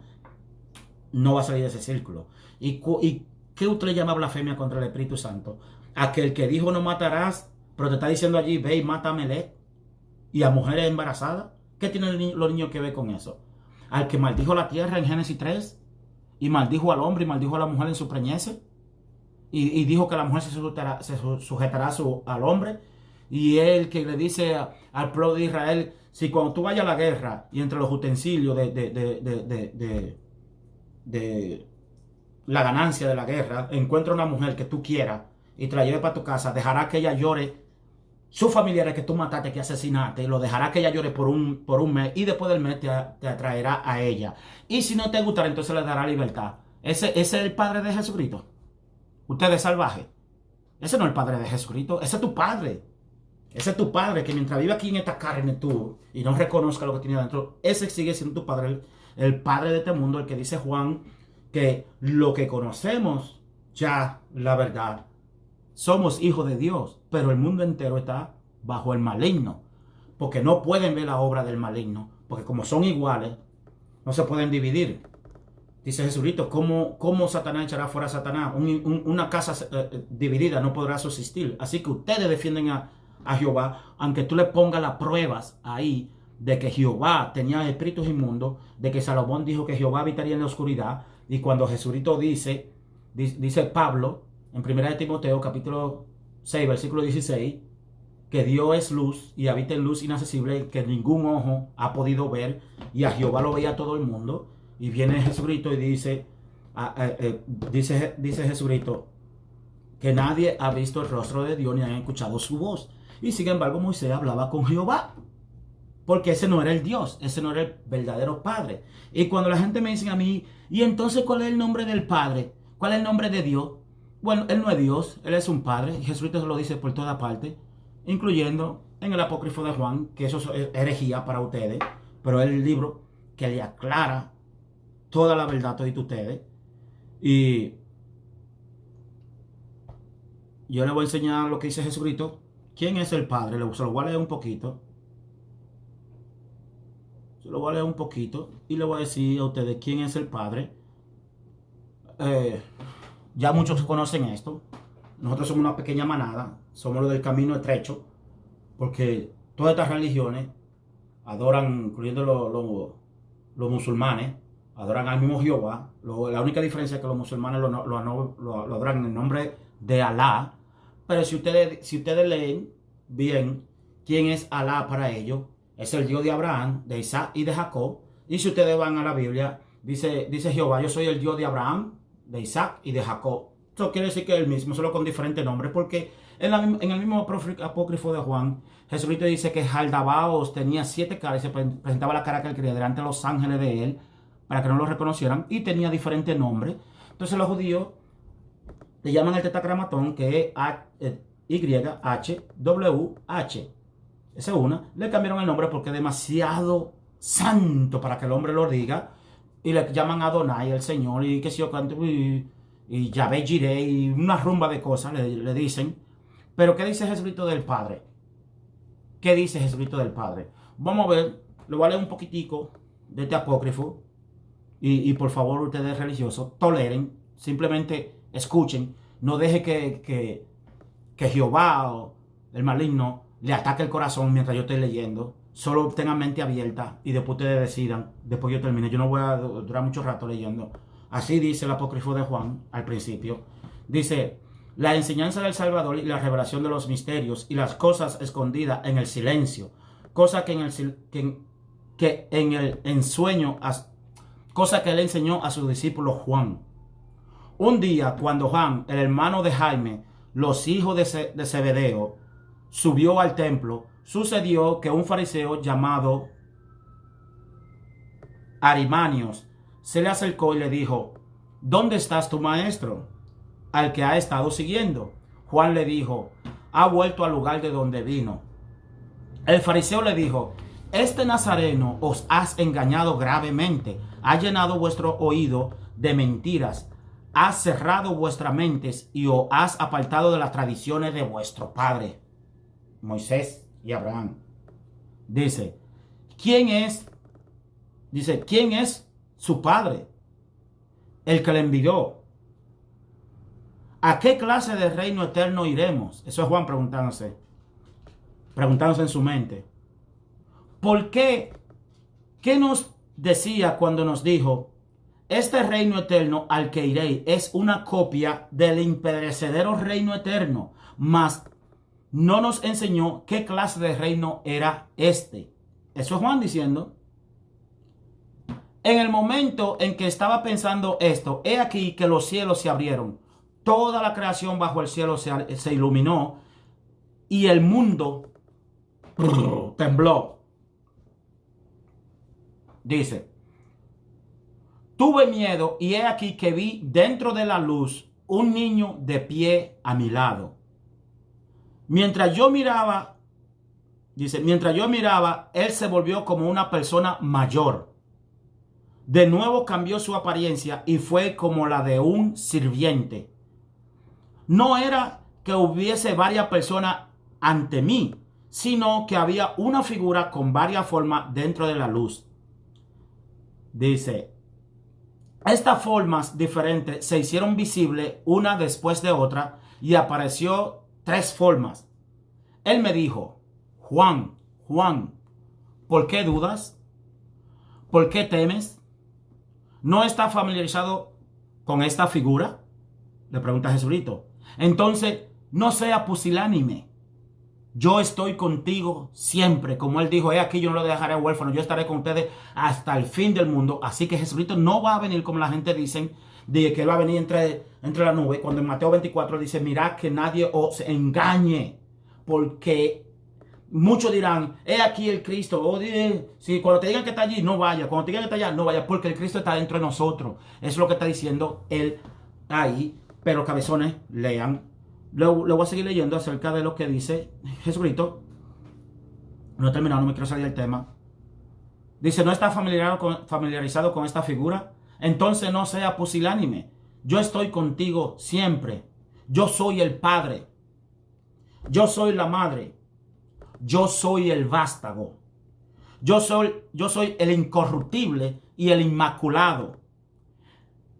No va a salir de ese círculo. ¿Y qué usted le llama blasfemia contra el Espíritu Santo? Aquel que dijo no matarás, pero te está diciendo allí, ve y mata a Melec y a mujeres embarazadas. ¿Qué tienen los niños que ver con eso? Al que maldijo la tierra en Génesis 3 y maldijo al hombre y maldijo a la mujer en su preñez y dijo que la mujer se sujetará al hombre. Y él que le dice al pueblo de Israel, si cuando tú vayas a la guerra y entre los utensilios de la ganancia de la guerra, encuentra una mujer que tú quieras y te la lleve para tu casa, dejará que ella llore sus familiares que tú mataste, que asesinaste, y lo dejará que ella llore por un mes y después del mes te atraerá a ella. Y si no te gustará, entonces le dará libertad. Ese es el padre de Jesucristo. Usted es salvaje. Ese no es el padre de Jesucristo, ese es tu padre. Ese es tu padre que mientras vive aquí en esta carne tú y no reconozca lo que tiene adentro, ese sigue siendo tu padre, el padre de este mundo, el que dice Juan que lo que conocemos ya, la verdad, somos hijos de Dios, pero el mundo entero está bajo el maligno, porque no pueden ver la obra del maligno, porque como son iguales, no se pueden dividir. Dice Jesucristo, ¿cómo Satanás echará fuera a Satanás? Una casa dividida no podrá subsistir. Así que ustedes defienden a Jehová, aunque tú le pongas las pruebas ahí de que Jehová tenía espíritus inmundos, de que Salomón dijo que Jehová habitaría en la oscuridad, y cuando Jesucristo dice Pablo, en 1 Timoteo capítulo 6, versículo 16, que Dios es luz y habita en luz inaccesible que ningún ojo ha podido ver, y a Jehová lo veía todo el mundo. Y viene Jesucristo y dice Jesucristo que nadie ha visto el rostro de Dios ni ha escuchado su voz. Y sin embargo Moisés hablaba con Jehová, porque ese no era el Dios, ese no era el verdadero Padre. Y cuando la gente me dice a mí, ¿y entonces cuál es el nombre del Padre? ¿Cuál es el nombre de Dios? Bueno, Él no es Dios, Él es un Padre. Y Jesucristo se lo dice por toda parte, incluyendo en el apócrifo de Juan, que eso es herejía para ustedes, pero es el libro que le aclara toda la verdad a todos ustedes. Y yo les voy a enseñar lo que dice Jesucristo. ¿Quién es el Padre? Se lo voy a leer un poquito. Se lo voy a leer un poquito y le voy a decir a ustedes quién es el Padre. Ya muchos conocen esto. Nosotros somos una pequeña manada. Somos los del camino estrecho. Porque todas estas religiones adoran, incluyendo los musulmanes, adoran al mismo Jehová. La única diferencia es que los musulmanes lo adoran en el nombre de Alá. Pero si ustedes leen bien quién es Alá para ellos, es el Dios de Abraham, de Isaac y de Jacob. Y si ustedes van a la Biblia, dice Jehová, yo soy el Dios de Abraham, de Isaac y de Jacob. Eso quiere decir que es el mismo, solo con diferentes nombres, porque en el mismo apócrifo de Juan, Jesucristo dice que Jaldabaos tenía 7 caras y se presentaba la cara que él quería delante de los ángeles de él, para que no lo reconocieran, y tenía diferentes nombres. Entonces los judíos le llaman el tetragramatón, que es YHWH. Esa es una. Le cambiaron el nombre porque es demasiado santo para que el hombre lo diga. Y le llaman Adonai, el Señor, y que si yo canto, y Yahvé Jireh, y una rumba de cosas le dicen. Pero ¿qué dice Jesucristo del Padre? ¿Qué dice Jesucristo del Padre? Vamos a ver, le voy a leer un poquitico de este apócrifo. Y por favor, ustedes religiosos, toleren, simplemente escuchen. No deje que Jehová o el maligno le ataque el corazón mientras yo estoy leyendo. Solo tengan mente abierta y después ustedes decidan. Después yo termine. Yo no voy a durar mucho rato leyendo. Así dice el apócrifo de Juan al principio. Dice: la enseñanza del Salvador y la revelación de los misterios y las cosas escondidas en el silencio. Cosa que en el ensueño, cosa que él enseñó a su discípulo Juan. Un día, cuando Juan, el hermano de Jaime, los hijos de Zebedeo, subió al templo, sucedió que un fariseo llamado Arimanios se le acercó y le dijo: ¿dónde estás tu maestro, al que ha estado siguiendo? Juan le dijo: ha vuelto al lugar de donde vino. El fariseo le dijo: este nazareno os has engañado gravemente, ha llenado vuestro oído de mentiras, has cerrado vuestras mentes y os has apartado de las tradiciones de vuestro padre Moisés y Abraham. Dice, ¿quién es su padre? El que le envió. ¿A qué clase de reino eterno iremos? Eso es Juan preguntándose en su mente. ¿Por qué? ¿Qué nos decía cuando nos dijo, este reino eterno al que iréis es una copia del imperecedero reino eterno, mas no nos enseñó qué clase de reino era este? Eso es Juan diciendo. En el momento en que estaba pensando esto, he aquí que los cielos se abrieron, toda la creación bajo el cielo se iluminó y el mundo tembló. Dice, tuve miedo y he aquí que vi dentro de la luz un niño de pie a mi lado. Mientras yo miraba, él se volvió como una persona mayor. De nuevo cambió su apariencia y fue como la de un sirviente. No era que hubiese varias personas ante mí, sino que había una figura con varias formas dentro de la luz. Dice, estas formas diferentes se hicieron visibles una después de otra y apareció 3 formas. Él me dijo, Juan, Juan, ¿por qué dudas? ¿Por qué temes? ¿No está familiarizado con esta figura? Le pregunta Jesucristo. Entonces, no sea pusilánime. Yo estoy contigo siempre. Como él dijo, he aquí yo no lo dejaré huérfano. Yo estaré con ustedes hasta el fin del mundo. Así que Jesucristo no va a venir como la gente dice, de que él va a venir entre la nube. Cuando en Mateo 24 dice, mirad que nadie os engañe. Porque muchos dirán, he aquí el Cristo. Si cuando te digan que está allí, no vaya. Cuando te digan que está allá, no vaya. Porque el Cristo está dentro de nosotros. Eso es lo que está diciendo él ahí. Pero cabezones, lean. Lo voy a seguir leyendo acerca de lo que dice Jesucristo. No he terminado, no me quiero salir del tema. Dice, ¿no está familiarizado con esta figura? Entonces no sea pusilánime. Yo estoy contigo siempre. Yo soy el Padre. Yo soy la Madre. Yo soy el vástago. Yo soy el incorruptible y el inmaculado.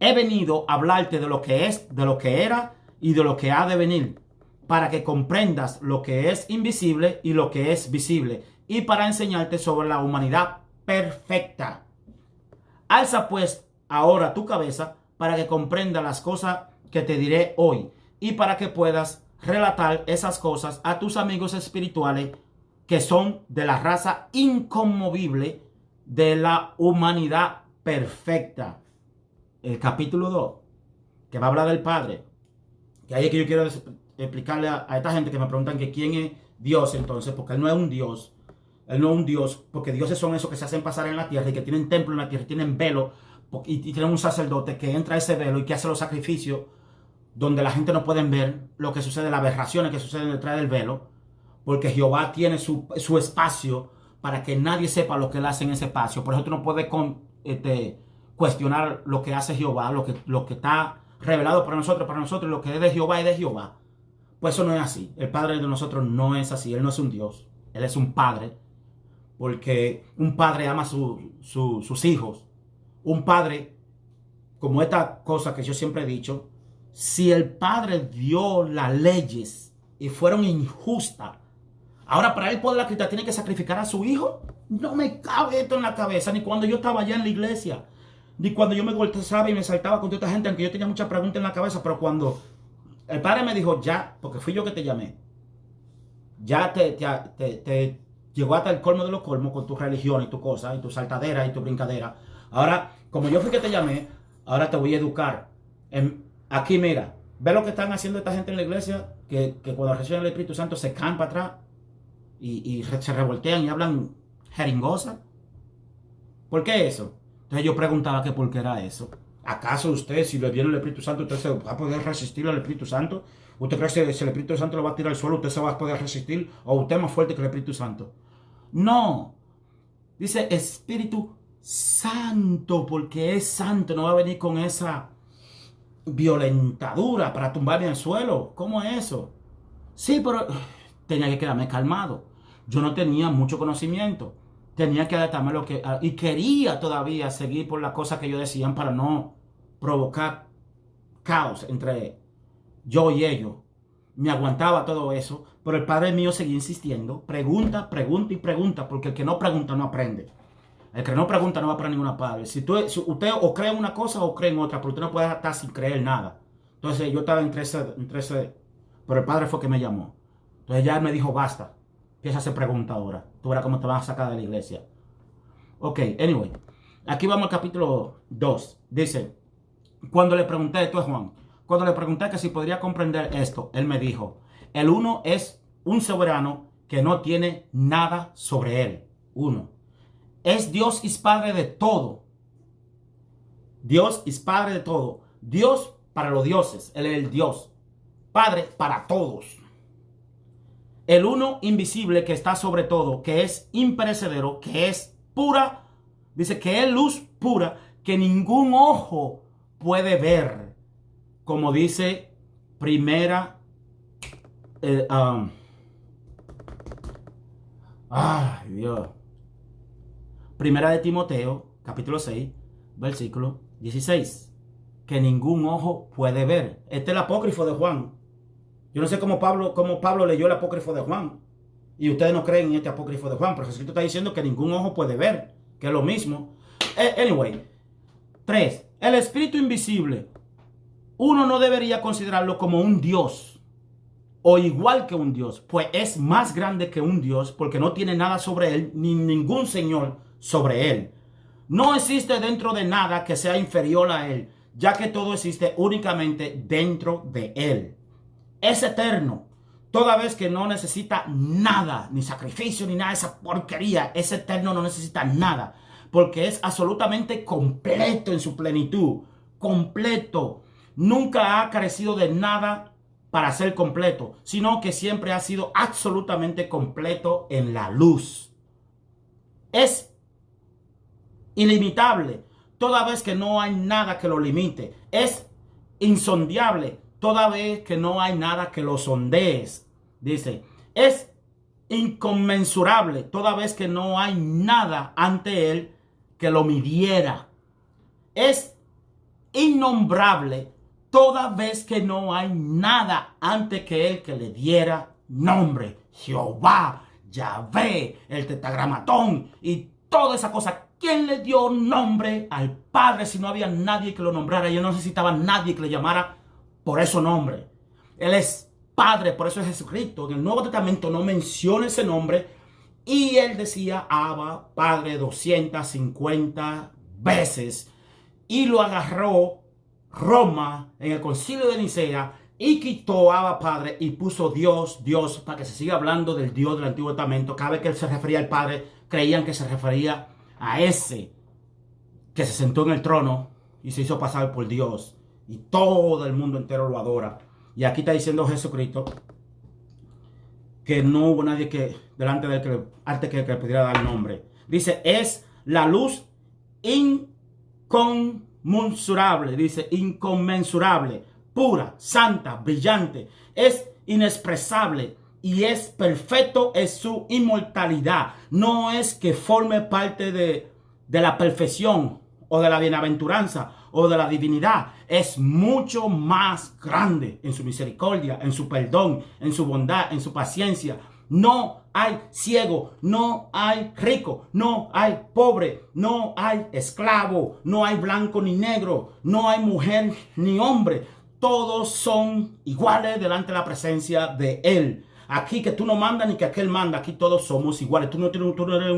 He venido a hablarte de lo que es, de lo que era y de lo que ha de venir, para que comprendas lo que es invisible y lo que es visible, y para enseñarte sobre la humanidad perfecta. Alza pues ahora tu cabeza para que comprenda las cosas que te diré hoy, y para que puedas relatar esas cosas a tus amigos espirituales que son de la raza inconmovible de la humanidad perfecta. El capítulo 2, que va a hablar del Padre, que ahí es que yo quiero explicarle a esta gente que me preguntan que quién es Dios entonces, porque Él no es un Dios. Él no es un Dios, porque dioses son esos que se hacen pasar en la tierra y que tienen templo en la tierra, tienen velo, y tienen un sacerdote que entra a ese velo y que hace los sacrificios donde la gente no puede ver lo que sucede, las aberraciones que suceden detrás del velo, porque Jehová tiene su espacio para que nadie sepa lo que Él hace en ese espacio. Por eso tú no puedes cuestionar lo que hace Jehová, lo que está revelado para nosotros, lo que es de Jehová. Pues eso no es así. El Padre de nosotros no es así. Él no es un Dios. Él es un Padre. Porque un padre ama a sus hijos. Un padre, como esta cosa que yo siempre he dicho, si el Padre dio las leyes y fueron injustas, ahora para él poder la quitar tiene que sacrificar a su hijo. No me cabe esto en la cabeza, ni cuando yo estaba allá en la iglesia, ni cuando yo me golpeaba y me saltaba con toda esta gente, aunque yo tenía muchas preguntas en la cabeza. Pero cuando el Padre me dijo, ya, porque fui yo que te llamé, ya te llegó hasta el colmo de los colmos con tu religión y tu cosa, y tu saltadera y tu brincadera. Ahora, como yo fui que te llamé, ahora te voy a educar. Aquí mira, ve lo que están haciendo esta gente en la iglesia, que cuando reciben el Espíritu Santo se caen para atrás y se revoltean y hablan jeringosa. ¿Por qué eso? Entonces yo preguntaba que por qué era eso. ¿Acaso usted, si le viene el Espíritu Santo, usted se va a poder resistir al Espíritu Santo? ¿Usted cree que si el Espíritu Santo lo va a tirar al suelo, usted se va a poder resistir? ¿O usted es más fuerte que el Espíritu Santo? No. Dice Espíritu Santo, porque es santo. No va a venir con esa violentadura para tumbarme al suelo. ¿Cómo es eso? Sí, pero tenía que quedarme calmado. Yo no tenía mucho conocimiento. Tenía que adaptarme a lo que... Y quería todavía seguir por las cosas que ellos decían para no provocar caos entre yo y ellos. Me aguantaba todo eso, pero el padre mío seguía insistiendo. Pregunta, pregunta y pregunta, porque el que no pregunta no aprende. El que no pregunta no va para ninguna parte. Si usted o cree en una cosa o cree en otra, pero usted no puede estar sin creer nada. Entonces yo estaba entre ese, pero el padre fue que me llamó. Entonces ya él me dijo, basta, empieza a hacer preguntas ahora. Tú verás cómo te van a sacar de la iglesia. Ok, anyway. Aquí vamos al capítulo 2. Dice, cuando le pregunté, esto es Juan, cuando le pregunté que si podría comprender esto, él me dijo, el uno es un soberano que no tiene nada sobre él. Uno. Es Dios y es Padre de todo. Dios es Padre de todo. Dios para los dioses. Él es el Dios. Padre para todos. El uno invisible que está sobre todo, que es imperecedero, que es pura. Dice que es luz pura, que ningún ojo puede ver. Como dice primera. Ay, Dios. Primera de Timoteo, capítulo 6, versículo 16. Que ningún ojo puede ver. Este es el apócrifo de Juan. Yo no sé cómo Pablo leyó el apócrifo de Juan. Y ustedes no creen en este apócrifo de Juan. Pero Jesucristo está diciendo que ningún ojo puede ver. Que es lo mismo. Anyway. 3. El espíritu invisible. Uno no debería considerarlo como un Dios. O igual que un Dios. Pues es más grande que un Dios. Porque no tiene nada sobre él. Ni ningún Señor sobre él. No existe dentro de nada que sea inferior a él, ya que todo existe únicamente dentro de él. Es eterno, toda vez que no necesita nada, ni sacrificio, ni nada de esa porquería. Es eterno, no necesita nada, porque es absolutamente completo en su plenitud. Completo. Nunca ha carecido de nada para ser completo, sino que siempre ha sido absolutamente completo en la luz. Es ilimitable, toda vez que no hay nada que lo limite. Es insondiable, toda vez que no hay nada que lo sondees. Dice, es inconmensurable, toda vez que no hay nada ante él que lo midiera. Es innombrable, toda vez que no hay nada ante que él que le diera nombre. Jehová, Yahvé, el tetragramatón y toda esa cosa. ¿Quién le dio nombre al Padre si no había nadie que lo nombrara? Ellos no necesitaban nadie que le llamara por ese nombre. Él es Padre, por eso es Jesucristo. En el Nuevo Testamento no menciona ese nombre. Y él decía Abba, Padre, 250 veces. Y lo agarró Roma en el concilio de Nicea y quitó Abba, Padre, y puso Dios, Dios, para que se siga hablando del Dios del Antiguo Testamento. Cada vez que él se refería al Padre, creían que se refería a ese que se sentó en el trono y se hizo pasar por Dios. Y todo el mundo entero lo adora. Y aquí está diciendo Jesucristo que no hubo nadie que delante de él antes que le pudiera dar nombre. Dice, es la luz inconmensurable. Dice, inconmensurable, pura, santa, brillante. Es inexpresable. Y es perfecto en su inmortalidad. No es que forme parte de la perfección o de la bienaventuranza o de la divinidad. Es mucho más grande en su misericordia, en su perdón, en su bondad, en su paciencia. No hay ciego, no hay rico, no hay pobre, no hay esclavo, no hay blanco ni negro, no hay mujer ni hombre. Todos son iguales delante de la presencia de Él. Aquí que tú no mandas ni que aquel manda. Aquí todos somos iguales. Tú no eres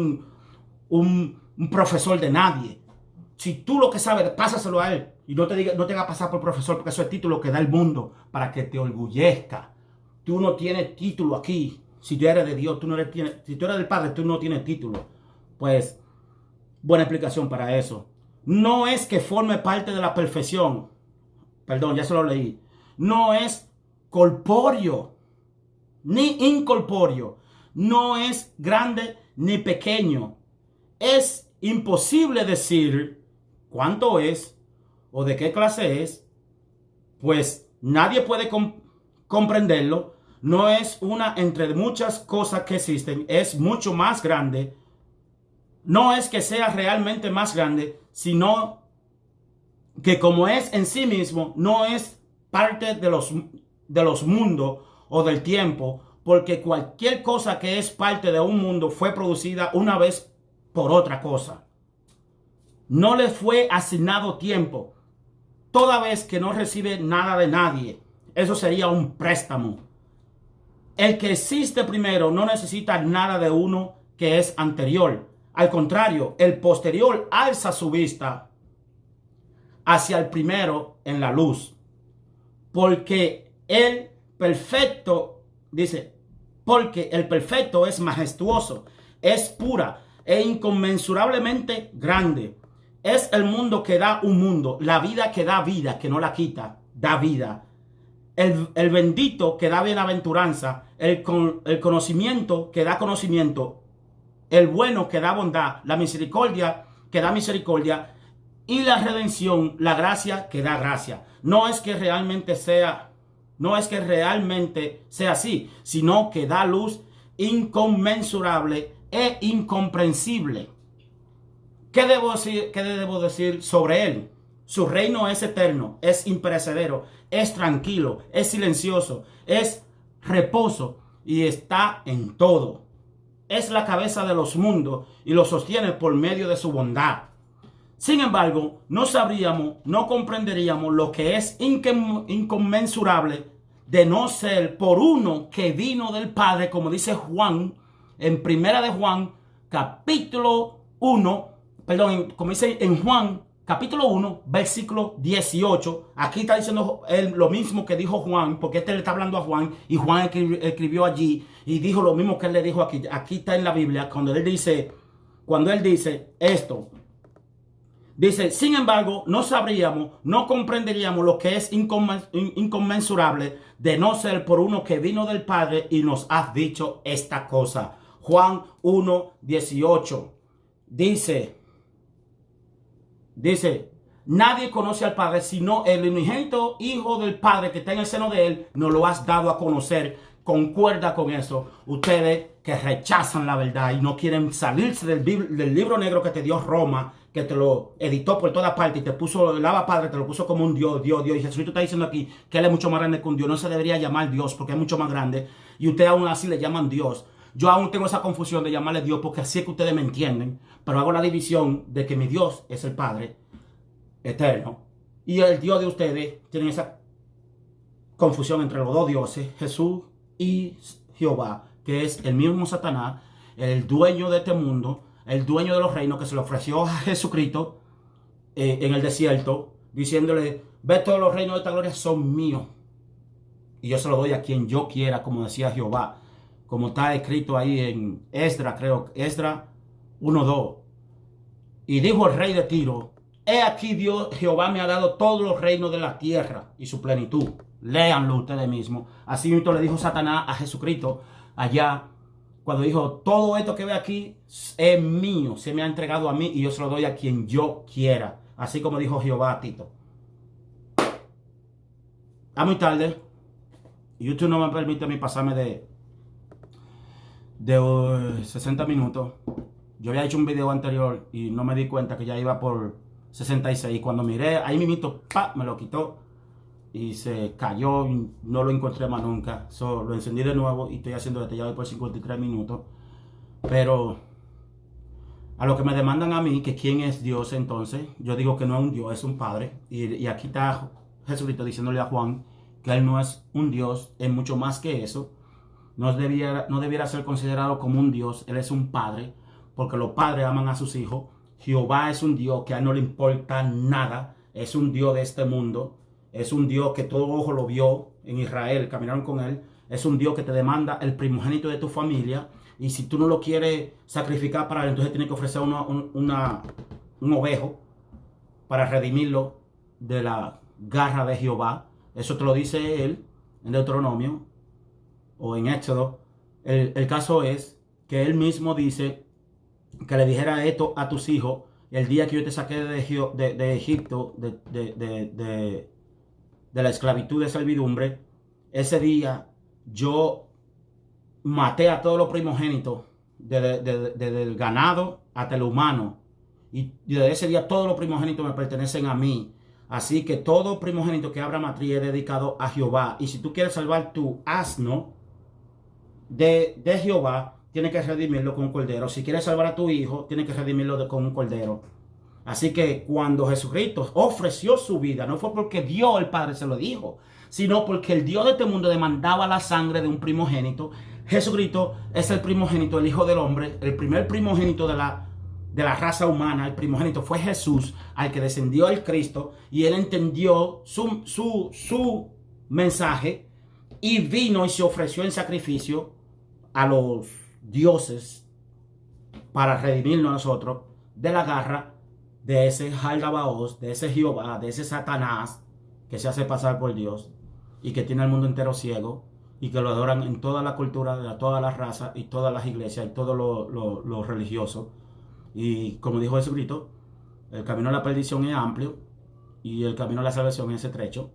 un profesor de nadie. Si tú lo que sabes, pásaselo a él. Y no te hagas pasar por profesor, porque eso es el título que da el mundo para que te orgullezca. Tú no tienes título aquí. Si tú eres de Dios, si tú eres del Padre, tú no tienes título. Pues, buena explicación para eso. No es que forme parte de la perfección. Perdón, ya se lo leí. No es corpóreo ni incorpóreo, no es grande ni pequeño. Es imposible decir cuánto es o de qué clase es, pues nadie puede comprenderlo. No es una entre muchas cosas que existen, es mucho más grande. No es que sea realmente más grande, sino que como es en sí mismo, no es parte de de los mundos o del tiempo, porque cualquier cosa que es parte de un mundo fue producida una vez por otra cosa. No le fue asignado tiempo. Toda vez que no recibe nada de nadie, eso sería un préstamo. El que existe primero no necesita nada de uno que es anterior. Al contrario, el posterior alza su vista hacia el primero en la luz. Porque el perfecto, dice, porque el perfecto es majestuoso, es pura e inconmensurablemente grande. Es el mundo que da un mundo, la vida que da vida, que no la quita, da vida. El bendito que da bienaventuranza, el conocimiento que da conocimiento, el bueno que da bondad, la misericordia que da misericordia y la redención, la gracia que da gracia. No es que realmente sea así, sino que da luz inconmensurable e incomprensible. ¿Qué debo decir sobre él? Su reino es eterno, es imperecedero, es tranquilo, es silencioso, es reposo y está en todo. Es la cabeza de los mundos y los sostiene por medio de su bondad. Sin embargo, no sabríamos, no comprenderíamos lo que es inconmensurable de no ser por uno que vino del Padre, como dice Juan, en Primera de Juan, capítulo 1, como dice en Juan, capítulo 1, versículo 18. Aquí está diciendo él lo mismo que dijo Juan, porque este le está hablando a Juan, y Juan escribió allí, y dijo lo mismo que él le dijo aquí. Aquí está en la Biblia, cuando él dice esto. Dice, sin embargo, no sabríamos, no comprenderíamos lo que es inconmensurable de no ser por uno que vino del Padre y nos ha dicho esta cosa. Juan 1, 18. Dice, nadie conoce al Padre sino el unigénito Hijo del Padre que está en el seno de él, nos lo has dado a conocer. Concuerda con eso. Ustedes que rechazan la verdad y no quieren salirse del libro negro que te dio Roma, que te lo editó por toda parte y te puso el Abba Padre, te lo puso como un Dios. Y Jesucristo está diciendo aquí que él es mucho más grande que un Dios. No se debería llamar Dios porque es mucho más grande. Y ustedes aún así le llaman Dios. Yo aún tengo esa confusión de llamarle Dios porque así es que ustedes me entienden. Pero hago la división de que mi Dios es el Padre eterno. Y el Dios de ustedes tiene esa confusión entre los dos dioses, Jesús y Jehová, que es el mismo Satanás, el dueño de este mundo, el dueño de los reinos, que se le ofreció a Jesucristo en el desierto, diciéndole, ve, todos los reinos de esta gloria son míos, y yo se los doy a quien yo quiera, como decía Jehová, como está escrito ahí en Esdras, creo, Esdras 1:2. Y dijo el rey de Tiro, he aquí Dios, Jehová me ha dado todos los reinos de la tierra y su plenitud. Léanlo ustedes mismos. Así mismo le dijo Satanás a Jesucristo allá, cuando dijo, todo esto que ve aquí es mío, se me ha entregado a mí y yo se lo doy a quien yo quiera. Así como dijo Jehová a Tito. A muy tarde. YouTube no me permite a mí pasarme de 60 minutos. Yo había hecho un video anterior y no me di cuenta que ya iba por 66. Cuando miré, ahí mismito, me lo quitó. Y se cayó y no lo encontré más nunca. Lo encendí de nuevo y estoy haciendo esto ya por 53 minutos. Pero a lo que me demandan a mí, que quién es Dios entonces, yo digo que no es un Dios, es un Padre. Y aquí está Jesucristo diciéndole a Juan que Él no es un Dios, es mucho más que eso. No debiera ser considerado como un Dios, Él es un Padre, porque los padres aman a sus hijos. Jehová es un Dios que a Él no le importa nada, es un Dios de este mundo. Es un Dios que todo ojo lo vio en Israel, caminaron con él. Es un Dios que te demanda el primogénito de tu familia. Y si tú no lo quieres sacrificar para él, entonces tienes que ofrecer un ovejo para redimirlo de la garra de Jehová. Eso te lo dice él en Deuteronomio o en Éxodo. El caso es que él mismo dice que le dijera esto a tus hijos el día que yo te saqué de Egipto, de la esclavitud de servidumbre. Ese día yo maté a todos los primogénitos, desde el ganado hasta el humano. Y desde ese día todos los primogénitos me pertenecen a mí. Así que todo primogénito que abra matriz es dedicado a Jehová. Y si tú quieres salvar tu asno de Jehová, tienes que redimirlo con un cordero. Si quieres salvar a tu hijo, tienes que redimirlo con un cordero. Así que cuando Jesucristo ofreció su vida, no fue porque Dios el Padre se lo dijo, sino porque el Dios de este mundo demandaba la sangre de un primogénito. Jesucristo es el primogénito, el Hijo del Hombre, el primer primogénito de la raza humana. El primogénito fue Jesús, al que descendió el Cristo, y él entendió su mensaje y vino y se ofreció en sacrificio a los dioses para redimirnos a nosotros de la garra de ese Jaldabaoth, de ese Jehová, de ese Satanás que se hace pasar por Dios y que tiene el mundo entero ciego y que lo adoran en toda la cultura, de todas las razas y todas las iglesias y todo lo religioso. Y como dijo Jesucristo, el camino a la perdición es amplio y el camino a la salvación es estrecho.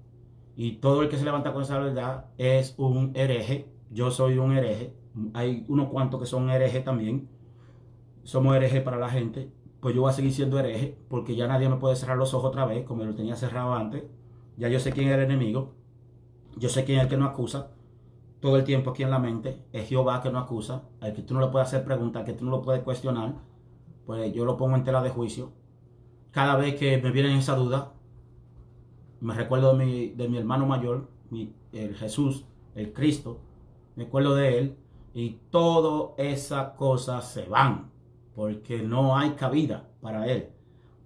Y todo el que se levanta con esa verdad es un hereje. Yo soy un hereje. Hay unos cuantos que son herejes también. Somos herejes para la gente. Pues yo voy a seguir siendo hereje porque ya nadie me puede cerrar los ojos otra vez como lo tenía cerrado antes. Ya yo sé quién es el enemigo. Yo sé quién es el que no acusa. Todo el tiempo aquí en la mente es Jehová que no acusa. Al que tú no le puedes hacer preguntas, al que tú no lo puedes cuestionar, pues yo lo pongo en tela de juicio. Cada vez que me viene esa duda, me recuerdo de mi hermano mayor, el Jesús, el Cristo, me acuerdo de él, y todas esas cosas se van, porque no hay cabida para él.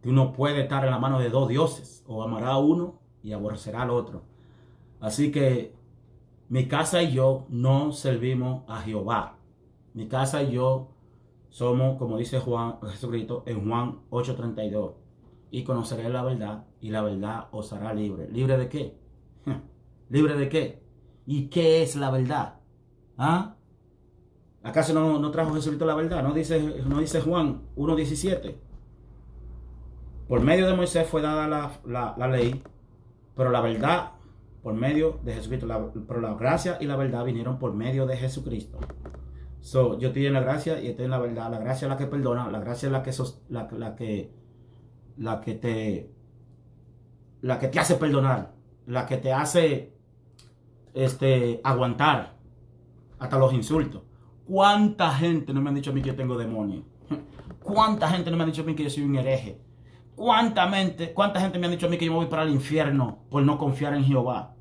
Tú no puedes estar en la mano de dos dioses, o amará a uno y aborrecerá al otro. Así que mi casa y yo no servimos a Jehová. Mi casa y yo somos, como dice Jesucristo en Juan 8:32. Y conoceréis la verdad, y la verdad os hará libre. ¿Libre de qué? ¿Libre de qué? ¿Y qué es la verdad? ¿Ah? ¿Acaso no trajo Jesucristo la verdad? ¿No dice Juan 1:17? Por medio de Moisés fue dada la ley, pero la verdad por medio de Jesucristo. Pero la gracia y la verdad vinieron por medio de Jesucristo. Yo estoy en la gracia y estoy en la verdad. La gracia es la que perdona, la gracia es la que te hace perdonar, la que te hace aguantar hasta los insultos. ¿Cuánta gente no me han dicho a mí que yo tengo demonios? ¿Cuánta gente no me ha dicho a mí que yo soy un hereje? ¿Cuánta gente me ha dicho a mí que yo me voy para el infierno por no confiar en Jehová?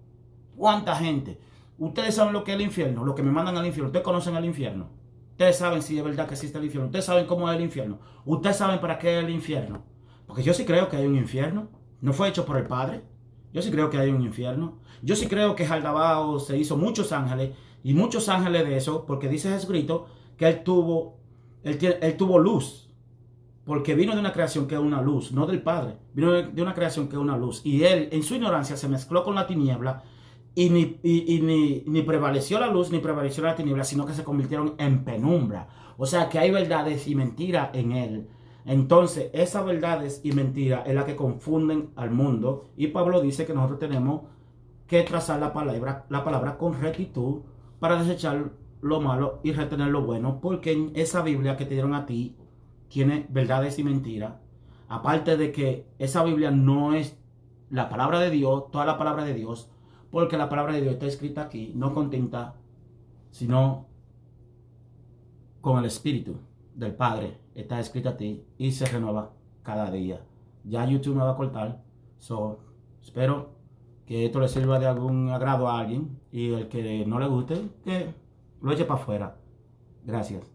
¿Cuánta gente? Ustedes saben lo que es el infierno, lo que me mandan al infierno. Ustedes conocen el infierno. Ustedes saben si es verdad que existe el infierno. Ustedes saben cómo es el infierno. Ustedes saben para qué es el infierno. Porque yo sí creo que hay un infierno. No fue hecho por el Padre. Yo sí creo que hay un infierno. Yo sí creo que Jaldabaoth se hizo muchos ángeles. Y muchos ángeles de eso. Porque dice Jesucristo que él tuvo luz. Porque vino de una creación que es una luz. No del Padre. Vino de una creación que es una luz. Y él en su ignorancia se mezcló con la tiniebla. Y ni prevaleció la luz ni prevaleció la tiniebla, sino que se convirtieron en penumbra. O sea que hay verdades y mentiras en él. Entonces, esas verdades y mentiras es la que confunden al mundo. Y Pablo dice que nosotros tenemos que trazar la palabra con rectitud para desechar lo malo y retener lo bueno. Porque en esa Biblia que te dieron a ti tiene verdades y mentiras. Aparte de que esa Biblia no es la palabra de Dios, toda la palabra de Dios. Porque la palabra de Dios está escrita aquí, no con tinta, sino con el Espíritu del Padre. Está escrita a ti y se renueva cada día. Ya YouTube me va a cortar. Espero que esto le sirva de algún agrado a alguien. Y el que no le guste, que lo eche para afuera. Gracias.